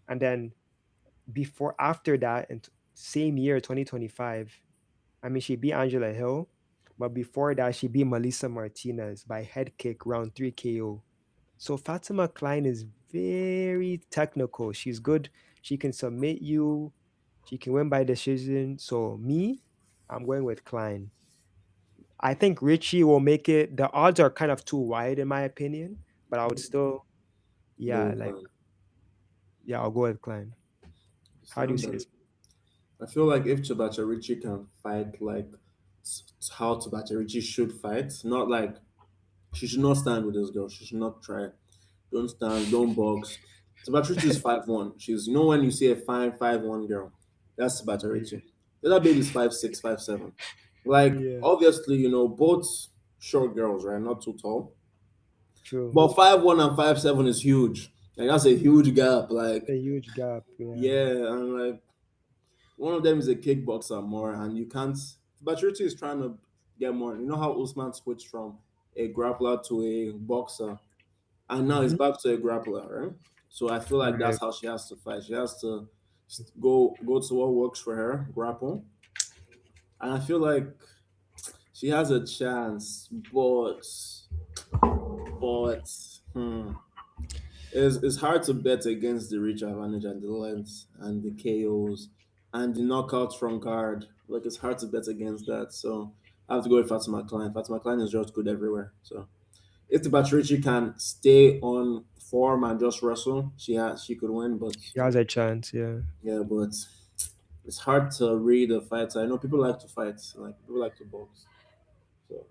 S1: And then after that, in same year, 2025, I mean, she beat Angela Hill, but before that, she beat Melissa Martinez by head kick, round 3 KO. So Fatima Klein is very technical. She's good. She can submit you. She can win by decision. So me, I'm going with Klein. I think Richie will make it. The odds are kind of too wide in my opinion, but I would still,
S2: go
S1: yeah,
S2: with
S1: like,
S2: Klein.
S1: yeah, I'll go with Klein. How do you see
S2: Standard.
S1: this?
S2: I feel like if Richie can fight like how Richie should fight, not like she should not stand with this girl. She should not try. Don't stand. Don't box. Richie is 5'1". She's when you see a fine 5'1" girl, that's
S1: Yeah,
S2: Richie. The other baby is 5'6", 5'7". Like
S1: yeah,
S2: obviously both short girls, right? Not too tall,
S1: true.
S2: but 5'1" and 5'7" is huge. Like that's a huge gap.
S1: A
S2: Like
S1: huge gap. Yeah,
S2: yeah, and like one of them is a kickboxer more, and you can't. Baturiti is trying to get more. You know how Usman switched from a grappler to a boxer, and now he's
S1: mm-hmm.
S2: back to a grappler, right? So I feel like
S1: Right.
S2: that's how she has to fight. She has to go to what works for her, grapple, and I feel like she has a chance, but it's hard to bet against the reach advantage and the length and the KOs and the knockouts from guard. Like it's hard to bet against that. So I have to go with Fatima Klein. Fatima Klein is just good everywhere. So if the Batrici can stay on form and just wrestle, she could win. But
S1: She has a chance. Yeah,
S2: yeah, but it's hard to read a fight. I know people like to fight, like people like to box. So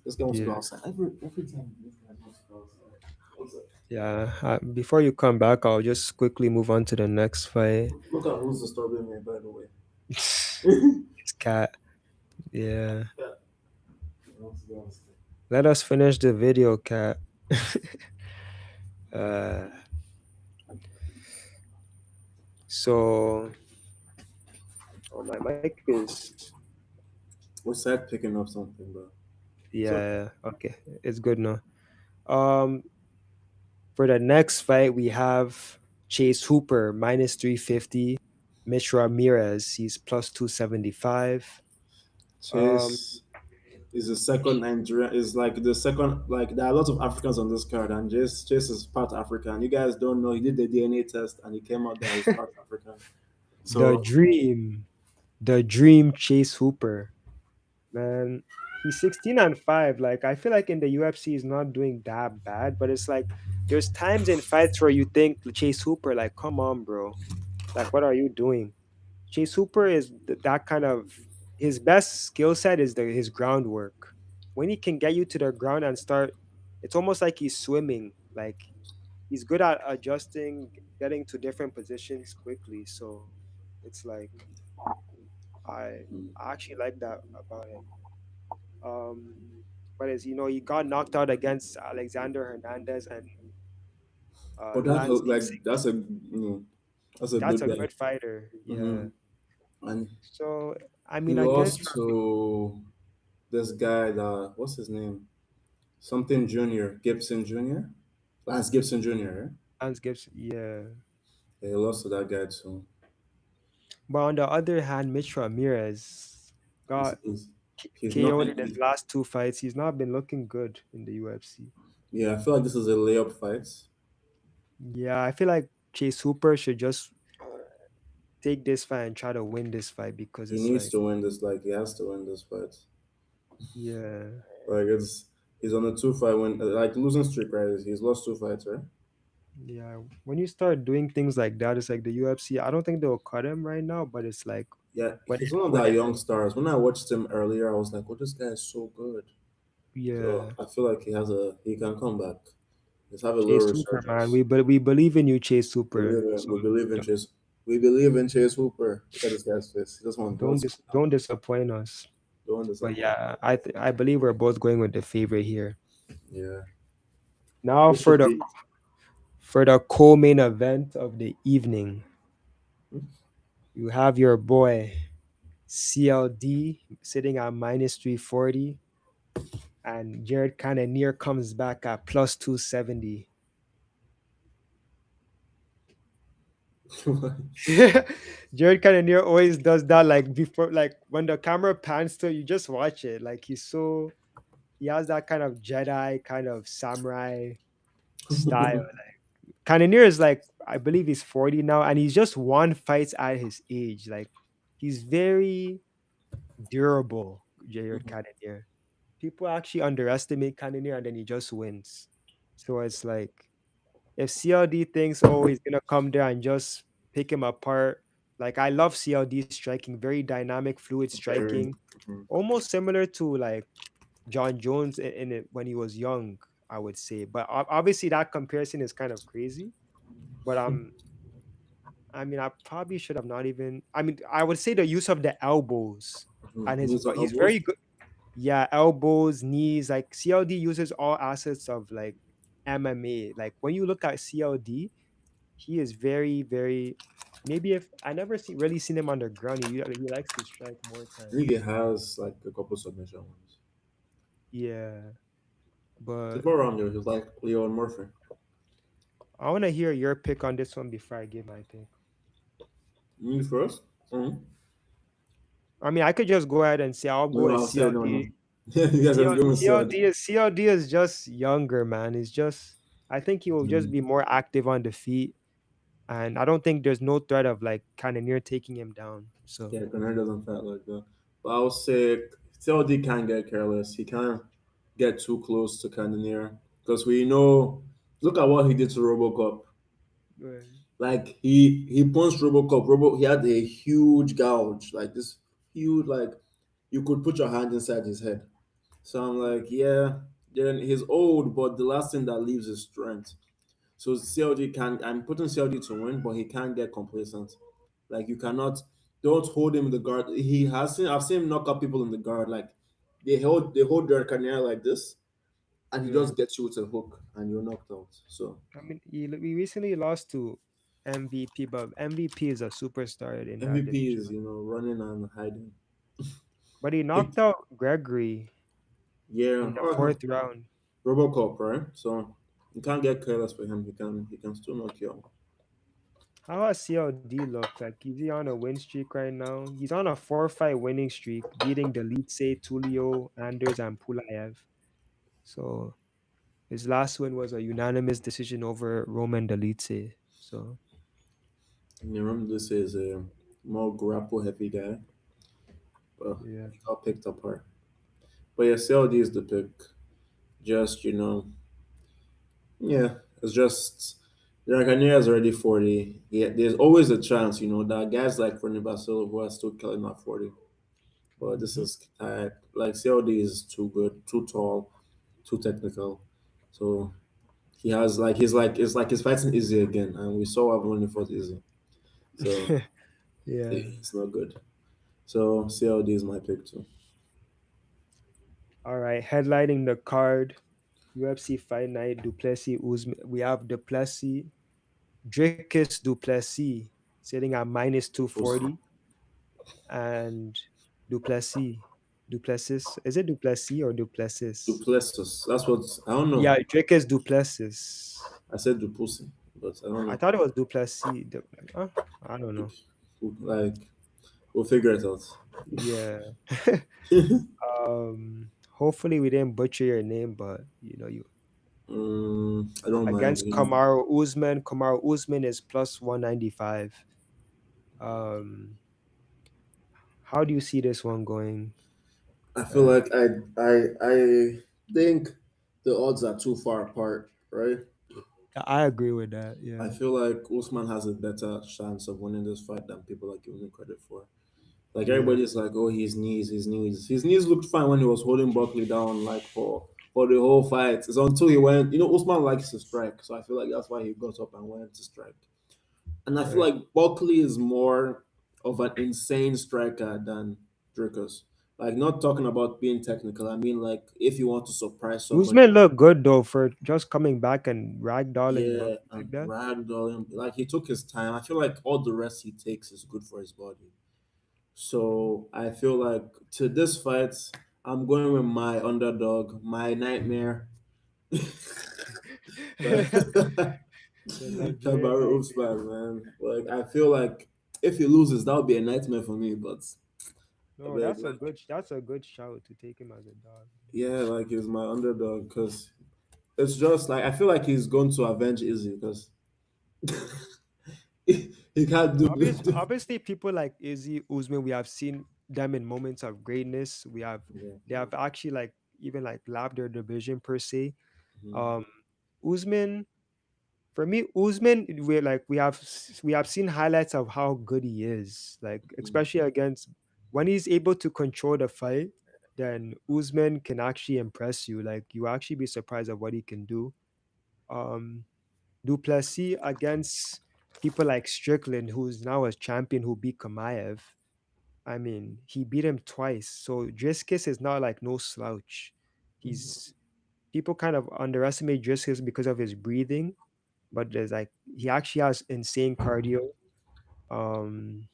S2: this guy wants to go
S1: yeah,
S2: outside. Every time this guy wants to go outside. What's up?
S1: yeah. Before you come back, I'll just quickly move on to the next fight.
S2: Look at who's disturbing me, by the way.
S1: This cat. Yeah.
S2: Yeah. Wants to go outside.
S1: Let us finish the video, cat. uh, so, oh, my mic is,
S2: We said picking up something, but it's okay.
S1: yeah, okay. It's good now. Um, for the next fight, we have Chase Hooper minus 350. Mitch Ramirez, he's plus 275. Um,
S2: Chase is the second Nigerian. Is like the second. Like there are a lot of Africans on this card, and Chase is part African. You guys don't know he did the DNA test, and he came out that he's part African.
S1: the
S2: So
S1: dream, the dream Chase Hooper, man. He's 16-5. Like, I feel like in the UFC he's not doing that bad, but it's like there's times in fights where you think Chase Hooper, like, come on, bro. Like, what are you doing? Chase Hooper is that kind of, his best skill set is his groundwork. When he can get you to the ground and start, it's almost like he's swimming. Like, he's good at adjusting, getting to different positions quickly. So it's like I I actually like that about him. Um, but as you know, he got knocked out against Alexander Hernandez and
S2: but
S1: Lance
S2: like
S1: Dixon.
S2: that's a
S1: That's
S2: good
S1: a
S2: guy.
S1: good fighter.
S2: hmm
S1: Yeah.
S2: And
S1: So I
S2: he
S1: mean, against
S2: lost to this guy that what's his name? Something Junior, Gibson Junior, Lance Gibson Junior. Right?
S1: Lance Gibson, yeah.
S2: Yeah, he lost to that guy too.
S1: But on the other hand, Mitch Ramirez
S2: He's
S1: got
S2: he's, he's not.
S1: KO'd in his last two fights. He's not been looking good in the UFC.
S2: Yeah, I feel like this is a layup fight.
S1: Yeah, I feel like Chase Hooper should just take this fight and try to win this fight because
S2: He
S1: it's
S2: needs
S1: like,
S2: to win this. Like he has to win this fight.
S1: yeah,
S2: Like it's he's on a 2-fight win, like losing streak, right? He's lost 2 fights, right?
S1: yeah. When you start doing things like that, it's like the UFC. I don't think they'll cut him right now, but it's like
S2: Yeah,
S1: when
S2: he's one of
S1: when
S2: that
S1: it,
S2: young stars. When I watched him earlier, I was like, "Oh, this guy is so good." So
S1: Yeah.
S2: I feel like he can come back. Let's have a little
S1: Chase Super, man.
S2: resurgence.
S1: We believe in you, Chase Super.
S2: Believe it.
S1: So
S2: We believe in
S1: don't
S2: Chase. We believe in Chase Hooper. Look at this guy's face. He wants to come
S1: don't disappoint us.
S2: down. Don't
S1: But
S2: disappoint.
S1: yeah, I believe we're both going with the favorite here.
S2: Yeah.
S1: Now
S2: Who should be?
S1: for the co-main event of the evening, you have your boy CLD sitting at minus 340, and Jared Cannonier comes back at plus 270. Jared Cannonier always does that, like before, like when the camera pans to you, just watch it. Like he has that kind of Jedi, kind of samurai style. Cannonier is like, I believe he's 40 now, and he's just won fights at his age. Like he's very durable, Jared Cannonier. People actually underestimate Cannonier, and then he just wins. So it's like if CLD thinks, oh, he's gonna come there and just pick him apart. Like I love CLD striking, very dynamic, fluid
S2: Very.
S1: striking,
S2: Mhm.
S1: almost similar to like John Jones in it when he was young, I would say. But obviously that comparison is kind of crazy. But I mean, I probably should have not even. I mean, I would say the use of the elbows and
S2: He
S1: his,
S2: needs
S1: but
S2: our
S1: he's
S2: elbows.
S1: very good. Yeah, elbows, knees. Like CLD uses all assets of like MMA. Like when you look at CLD, he is very, very. Maybe if I never really seen him on the ground, he likes to strike more
S2: I think
S1: times.
S2: he has like a couple submission ones.
S1: Yeah,
S2: The
S1: but
S2: four rounder, he's like Leon Murphy.
S1: I want to hear your pick on this one before I give my pick.
S2: Me first? Mm-hmm.
S1: I mean, I could just go ahead and say I'll go
S2: No,
S1: with
S2: I'll say no, no.
S1: CLD.
S2: You guys just give me CLD.
S1: CLD is just younger, man. He's just I think he will just
S2: Mm.
S1: be more active on the feet, and I don't think there's no threat of like kind of near taking him down. So
S2: Yeah, Conor doesn't fight like that. But I'll say CLD can get careless. He can't get too close to Cannonier because we know. Look at what he did to RoboCop.
S1: right.
S2: Like he punched RoboCop. He had a huge gouge, like this huge, like you could put your hand inside his head. So I'm like, yeah, then he's old, but the last thing that leaves is strength. So CLD can. I'm putting CLD to win, but he can't get complacent. Like you cannot. Don't hold him in the guard. He has seen. I've seen him knock out people in the guard. Like they hold their canary like this, and he
S1: Yeah.
S2: just gets you with a hook, and you're knocked out. So
S1: I mean, we recently lost to MVP, but MVP is a superstar in that
S2: MVP
S1: division.
S2: is running and hiding.
S1: But he
S2: Like,
S1: knocked out Gregory
S2: yeah,
S1: in the
S2: oh,
S1: fourth round.
S2: RoboCop, right? So you can't get careless with him. He can still knock you out.
S1: How has CLD look? Like, is he on a win streak right now? He's on a 4-fight winning streak, beating Delitse, Tulio, Anders, and Pulaev. So his last win was a unanimous decision over Roman Delitse. So
S2: And remember, this is a more grapple heavy guy, but
S1: yeah.
S2: he got picked apart. But yeah, CLD is the pick. Just yeah, it's just Ragania is already 40. Yeah, there's always a chance, that guys like Fernie Basile who are still killing at 40. But this
S1: Hmm.
S2: is like CLD is too good, too tall, too technical. So he has like he's like it's like he's fighting easy again, and we saw him when he fought easy. So
S1: Yeah.
S2: it's not good. So CLD is my pick too.
S1: All right. Headlining the card, UFC Fight Night, Duplessis Usman. We have Duplessis, Dricus du Plessis sitting at minus
S2: Who's
S1: 240, and Duplessis. Duplessis. Is it Duplessis or Duplessis?
S2: Duplessis? That's what I don't
S1: Yeah,
S2: know.
S1: Dricus du Plessis.
S2: I said Dupussy, but I don't
S1: I
S2: know.
S1: thought it was Duplessis. I don't know.
S2: Like we'll figure it out.
S1: Yeah. Hopefully we didn't butcher your name, but you
S2: I don't mind.
S1: against Kamaru Usman is plus 195. Um, how do you see this one going?
S2: I feel
S1: Uh,
S2: like I think the odds are too far apart, right?
S1: I agree with that.
S2: I
S1: Yeah.
S2: feel like Usman has a better chance of winning this fight than people are giving him credit for. Like
S1: Yeah.
S2: everybody's like, oh, his knees, his knees. His knees looked fine when he was holding Buckley down, like for the whole fight. It's until he went. Usman likes to strike, so I feel like that's why he got up and went to strike. And I feel
S1: Right.
S2: like Buckley is more of an insane striker than Dricus. Like not talking about being technical. I mean, like if you want to surprise somebody,
S1: Usman looked good though for just coming back and ragdolling
S2: yeah,
S1: Buckley like
S2: and
S1: that.
S2: ragdoll him. Like he took his time. I feel like all the rest he takes is good for his body. So I feel like to this fight, I'm going with my underdog, my nightmare,
S1: The Nigerian
S2: Kamaru
S1: nightmare.
S2: Usman, man. Like I feel like if he loses, that would be a nightmare for me. But I
S1: No,
S2: beg, like,
S1: that's a good shout to take him as a dog.
S2: yeah, like he's my underdog because it's just like I feel like he's going to avenge Izzy because he can't do.
S1: Obviously, people like Izzy Usman, we have seen them in moments of greatness.
S2: Yeah.
S1: They have actually like even like lapped their division per se.
S2: Mhm.
S1: Um, Usman, for me, Usman, we have seen highlights of how good he is. Like
S2: Mhm.
S1: especially against when he's able to control the fight, then Usman can actually impress you. Like you actually be surprised at what he can do. Um, Duplessis against people like Strickland, who's now a champion who beat Kamaev. I mean, he beat him twice. So Dricus is not like no slouch. He's People kind of underestimate Dricus because of his breathing, but there's like he actually has insane cardio. Um,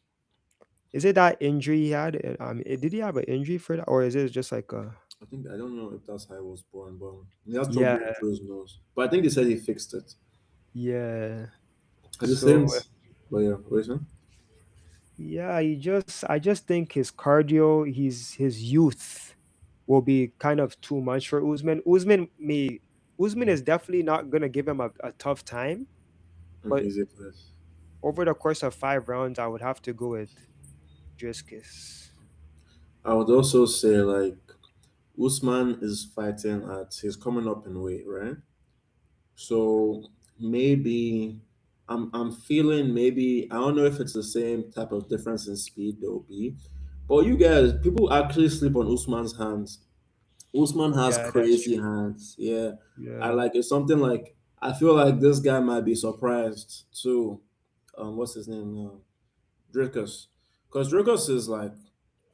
S1: is it that injury he had? Did he have an injury for that, or is it just like a
S2: I don't know if that's how he was born, but he has
S1: yeah,
S2: trouble through his nose. But I think they said he fixed it.
S1: yeah?
S2: At the
S1: So
S2: same, but yeah, wait, huh?
S1: yeah, I just think his cardio, his youth will be kind of too much for Usman. Usman is definitely not gonna give him a tough time,
S2: An
S1: but
S2: easy place.
S1: over the course of 5 rounds, I would have to go with Dricus.
S2: I would also say like Usman is fighting he's coming up in weight, right? So maybe I'm feeling maybe I don't know if it's the same type of difference in speed there will be. But you guys, people actually sleep on Usman's hands. Usman has
S1: Yeah, that's
S2: crazy
S1: true.
S2: hands. Yeah. I
S1: Yeah.
S2: like it's something like I feel like this guy might be surprised too. What's his name now? Dricus. Because Dricus is like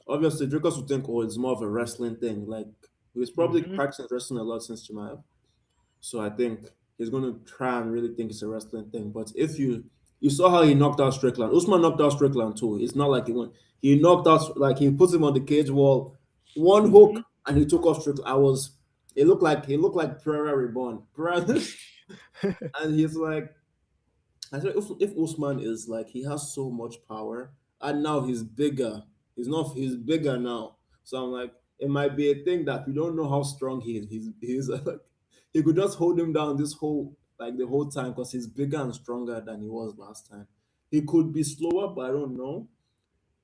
S2: obviously Dricus would think, oh, it's more of a wrestling thing. Like he was probably
S1: Hmm.
S2: practicing wrestling a lot since Jemima. So I think he's going to try and really think it's a wrestling thing. But if you saw how he knocked out Strickland, Usman knocked out Strickland too. It's not like he went. He knocked out like he put him on the cage wall, one
S1: Hmm.
S2: hook, and he took off Strickland. I was. It looked like Pereira reborn. Pereira, and he's like I said, if Usman is like he has so much power, and now he's bigger. He's bigger now. So I'm like, it might be a thing that we don't know how strong he is. He's like he could just hold him down this whole like the whole time because he's bigger and stronger than he was last time. He could be slower, but I don't know.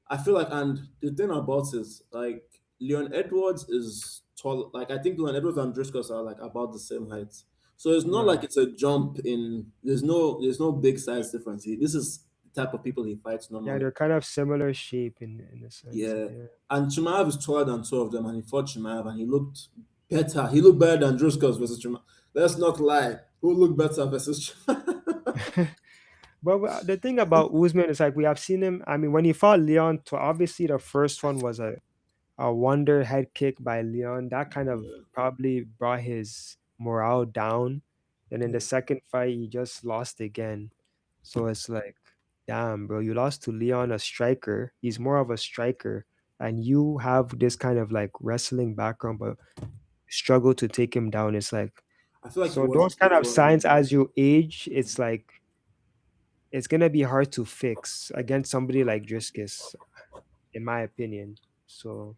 S2: I feel like, and the thing about it is like Leon Edwards is tall. Like I think Leon Edwards and Driscoll are like about the same height. So it's not like
S1: Right.
S2: it's a jump in. There's no big size difference. This is the type of people he fights
S1: Yeah,
S2: normally.
S1: they're kind of similar shape in a sense.
S2: Yeah,
S1: Yeah.
S2: and Chimaev is taller than two of them, and he fought Chimaev, and he looked better. He looked better than Driscoll versus Chimaev. Let's not lie. Who looked better versus Chimaev?
S1: The thing about Usman is like we have seen him. I mean, when he fought Leon, to obviously the first one was a wonder head kick by Leon. That kind of probably brought his morale down. And in the
S2: Yeah.
S1: second fight, he just lost again. So it's like, damn, bro, you lost to Leon, a striker. He's more of a striker. And you have this kind of like wrestling background, but struggle to take him down. It's like,
S2: I feel like he
S1: so
S2: was
S1: those kind of
S2: over.
S1: signs as you age, it's like, it's going to be hard to fix against somebody like Driscus, in my opinion. So,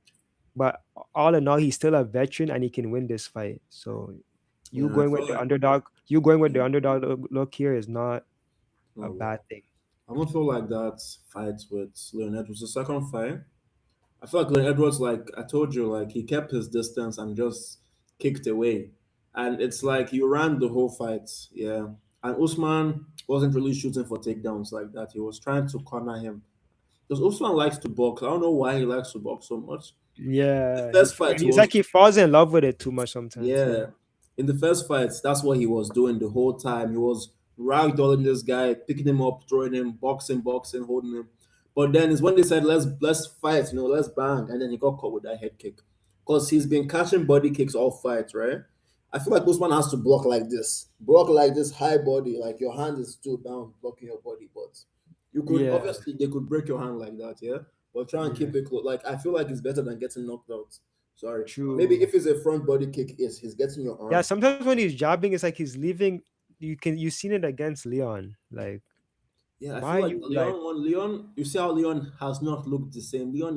S1: but all in all, he's still a veteran and he can win this fight. So
S2: Yeah, I feel like
S1: you going with the underdog look here is not a
S2: no,
S1: bad thing.
S2: I don't feel like that fight with Leon Edwards. The second fight, I feel like Leon Edwards, like I told you, like he kept his distance and just kicked away. And it's like you ran the whole fight, yeah. And Usman wasn't really shooting for takedowns like that. He was trying to corner him. Because Usman likes to box. I don't know why he likes to box so much. The
S1: Yeah,
S2: first fight
S1: he's like
S2: was
S1: he falls in love with it too much sometimes. Yeah,
S2: yeah. In the first fights, that's what he was doing the whole time. He was ragdolling this guy, picking him up, throwing him, boxing, holding him. But then it's when they said let's fight, let's bang, and then he got caught with that head kick. Because he's been catching body kicks all fights, right? I feel like Usman has to block like this high body, like your hand is still down, blocking your body. But you could
S1: yeah,
S2: obviously they could break your hand like that, yeah. But try and
S1: yeah.
S2: keep it close. Like I feel like it's better than getting knocked out. Sorry. Maybe
S1: True.
S2: if it's a front body kick, is he's getting your
S1: Yeah,
S2: arm.
S1: sometimes when he's jabbing, it's like he's leaving. You seen it against Leon. Like,
S2: Yeah, I
S1: why
S2: feel like
S1: you like?
S2: Leon, you see how Leon has not looked the same. Leon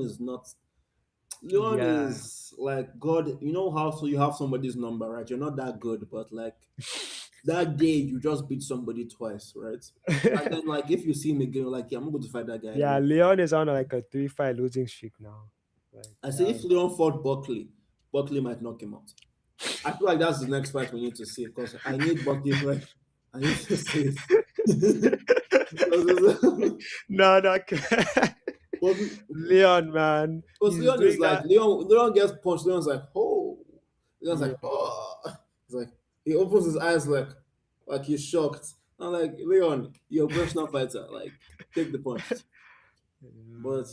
S1: Yeah.
S2: is like God. You know how so you have somebody's number, right? You're not that good, but like that day you just beat somebody twice, right? And then like if you see him again, you're like, yeah, I'm not going to fight that guy
S1: Yeah,
S2: again.
S1: Leon is on like a 3-5 losing streak now. Like,
S2: I say if
S1: damn.
S2: Leon fought Buckley, Buckley might knock him out. I feel like that's the next fight we need to see because I need Buckley like I need to see it. Because
S1: No, not
S2: Buckley,
S1: Leon, man.
S2: because
S1: He's
S2: Leon is
S1: doing
S2: like
S1: that.
S2: Leon gets punched. Leon's like, oh, Leon's
S1: Yeah.
S2: like, oh, he's like he opens his eyes like he's shocked. I'm like, Leon, you're a professional fighter. Like, take the punch.
S1: Yeah.
S2: But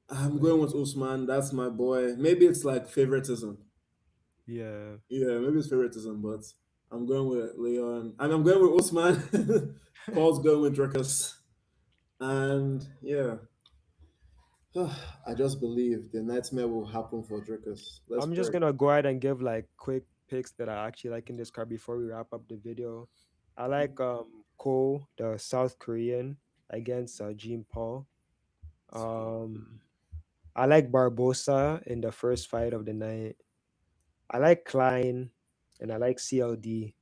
S2: I'm
S1: But
S2: going with Usman. That's my boy. Maybe it's like favoritism.
S1: yeah.
S2: Yeah, maybe it's favoritism, but I'm going with Leon. And I'm going with Usman. Paul's going with Dricus. And yeah, I just believe the nightmare will happen for Dricus. Let's
S1: I'm just
S2: pray.
S1: gonna go ahead and give like quick picks that I actually like in this card before we wrap up the video. I like Ko, the South Korean, against Jean Paul. Um I like Barbosa in the first fight of the night. I like Klein and I like CLD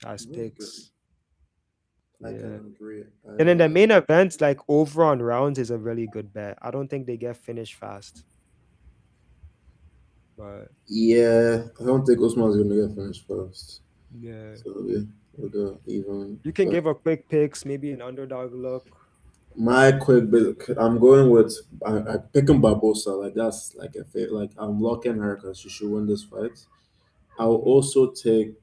S1: as
S2: That's good.
S1: picks.
S2: I
S1: Yeah.
S2: can agree.
S1: And then the main events, like over on rounds, is a really good bet. I don't think they get finished fast, but
S2: Yeah, I don't think Usman's gonna get finished first.
S1: yeah,
S2: So yeah, we'll go even.
S1: you can
S2: But
S1: give a quick picks, maybe an underdog look.
S2: my quick bit, I'm going with I picking Barbosa. Like that's like a like I'm locking her because she should win this fight. I'll
S1: Hmm.
S2: also take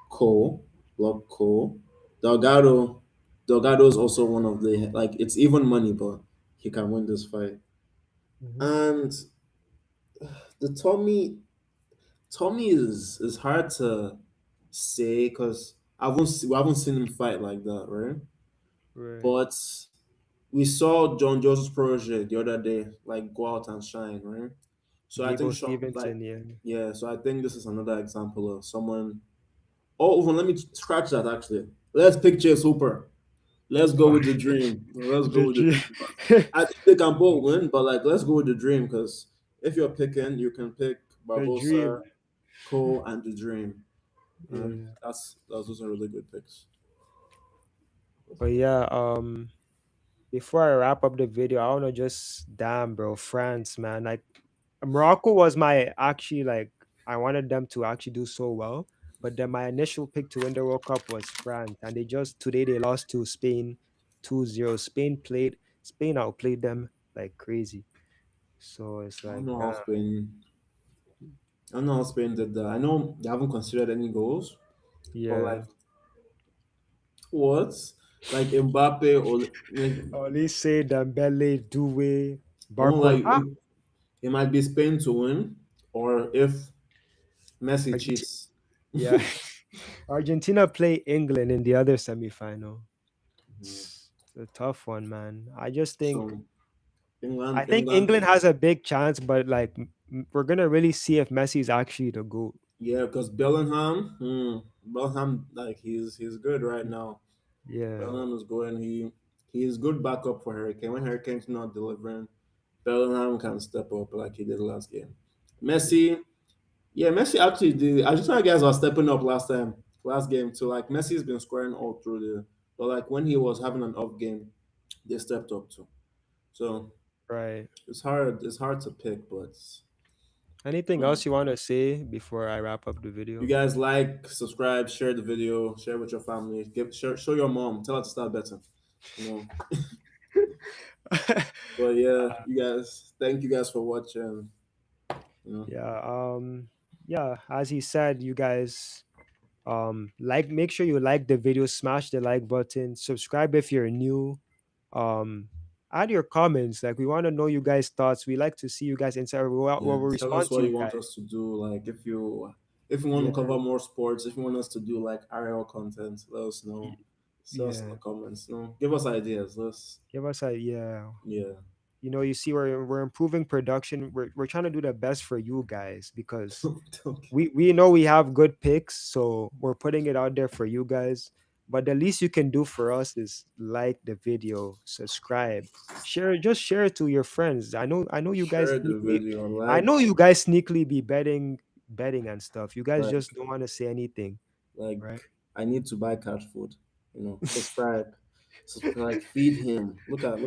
S2: Cole, lock Cole. Delgado, Delgado is also one of the like it's even money, but he can win this fight.
S1: Hmm.
S2: And the Tommy is hard to say because we haven't seen him fight like that, right?
S1: Right.
S2: But we saw John Joseph's protege the other day, like go out and shine, right? So I think
S1: Gable
S2: Sean, like
S1: Stevenson, yeah.
S2: yeah, so I think this is another example of someone. Oh, even let me scratch that actually. Let's pick Chase Hooper. Let's go
S1: Oh,
S2: with the dream. Let's go
S1: the
S2: with the
S1: G.
S2: dream. I think they can both win, but like let's go with the dream because if you're picking, you can pick
S1: The
S2: Barbosa,
S1: dream.
S2: Cole, and the dream. And
S1: Yeah.
S2: that's those are really good picks.
S1: But yeah, before I wrap up the video, I wanna just damn bro, France, man. Like Morocco was my actually like I wanted them to actually do so well. But then my initial pick to win the World Cup was France. And they just today they lost to Spain 2-0. Spain outplayed them like crazy. So it's
S2: I don't
S1: like
S2: know how Spain. I don't know how Spain did that. I know they haven't considered any goals, but
S1: yeah.
S2: like what? Like Mbappe or like
S1: Olise, Dembele, Doué,
S2: I won't
S1: Barco.
S2: like it might be Spain to win, or if Messi
S1: Argentina,
S2: cheats.
S1: yeah. Argentina play England in the other semifinal. It's a tough one, man.
S2: So
S1: I
S2: England,
S1: think
S2: England,
S1: England has a big chance, but like we're gonna really see if Messi is actually the goat.
S2: yeah, because Bellingham, Bellingham, like he's good right now.
S1: Yeah,
S2: Bellingham is going. He is good backup for Hurricane. When Hurricane's not delivering, Bellingham can step up like he did last game.
S1: yeah.
S2: Messi, yeah, Messi actually did. Argentina guys were stepping up last game too. Like Messi's been scoring all through but like when he was having an off game, they stepped up too. So
S1: Right.
S2: it's hard to pick, but
S1: Anything
S2: uh,
S1: else you want to say before I wrap up the
S2: you
S1: video?
S2: guys like, subscribe, share the video, share with your family, show your mom, tell her to start betting. You know, but yeah, you guys, thank you guys for watching. You know,
S1: Yeah. Yeah. As he said, you guys like, make sure you like the video, smash the like button, subscribe if you're new. Um, add your comments. Like, we want to know you guys' thoughts. We like to see you guys inside.
S2: yeah,
S1: We'll
S2: tell us
S1: respond to
S2: what
S1: you
S2: you want
S1: guys.
S2: us to do. Like, if you want to
S1: Yeah.
S2: cover more sports, if you want us to do like RL content, let us know.
S1: y-
S2: Tell us in the
S1: Yeah.
S2: comments. You know, give us ideas. Let's
S1: Give us a, yeah.
S2: yeah.
S1: You see, we're improving production. We're trying to do the best for you guys because
S2: Okay.
S1: we know we have good picks, so we're putting it out there for you guys. But the least you can do for us is like the video, subscribe, share, just share it to your friends. I know you guys
S2: Share the
S1: sneakily,
S2: video,
S1: I
S2: like
S1: know you guys sneakily be betting and stuff. You guys
S2: like
S1: just don't want to say anything,
S2: like
S1: right?
S2: I need to buy cat food. You know, subscribe, like feed him. Look at.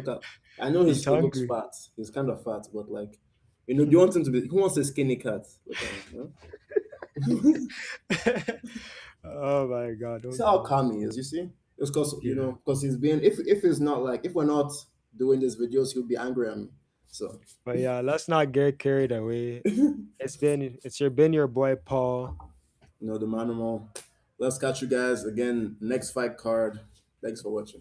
S2: I know
S1: He's
S2: he looks
S1: hungry.
S2: fat. He's kind of fat, but like, you know, do you want him to be? Who wants a skinny cat? Look at him. You
S1: Oh my god,
S2: see how
S1: okay.
S2: calm he is. You see, it's because
S1: Yeah.
S2: because he's being. If he's not like, if we're not doing these videos, he'll be angry at me. So,
S1: But yeah, let's not get carried away.
S2: you
S1: Been your boy Paul.
S2: know, the manimal. Let's catch you guys again next fight card. Thanks for watching.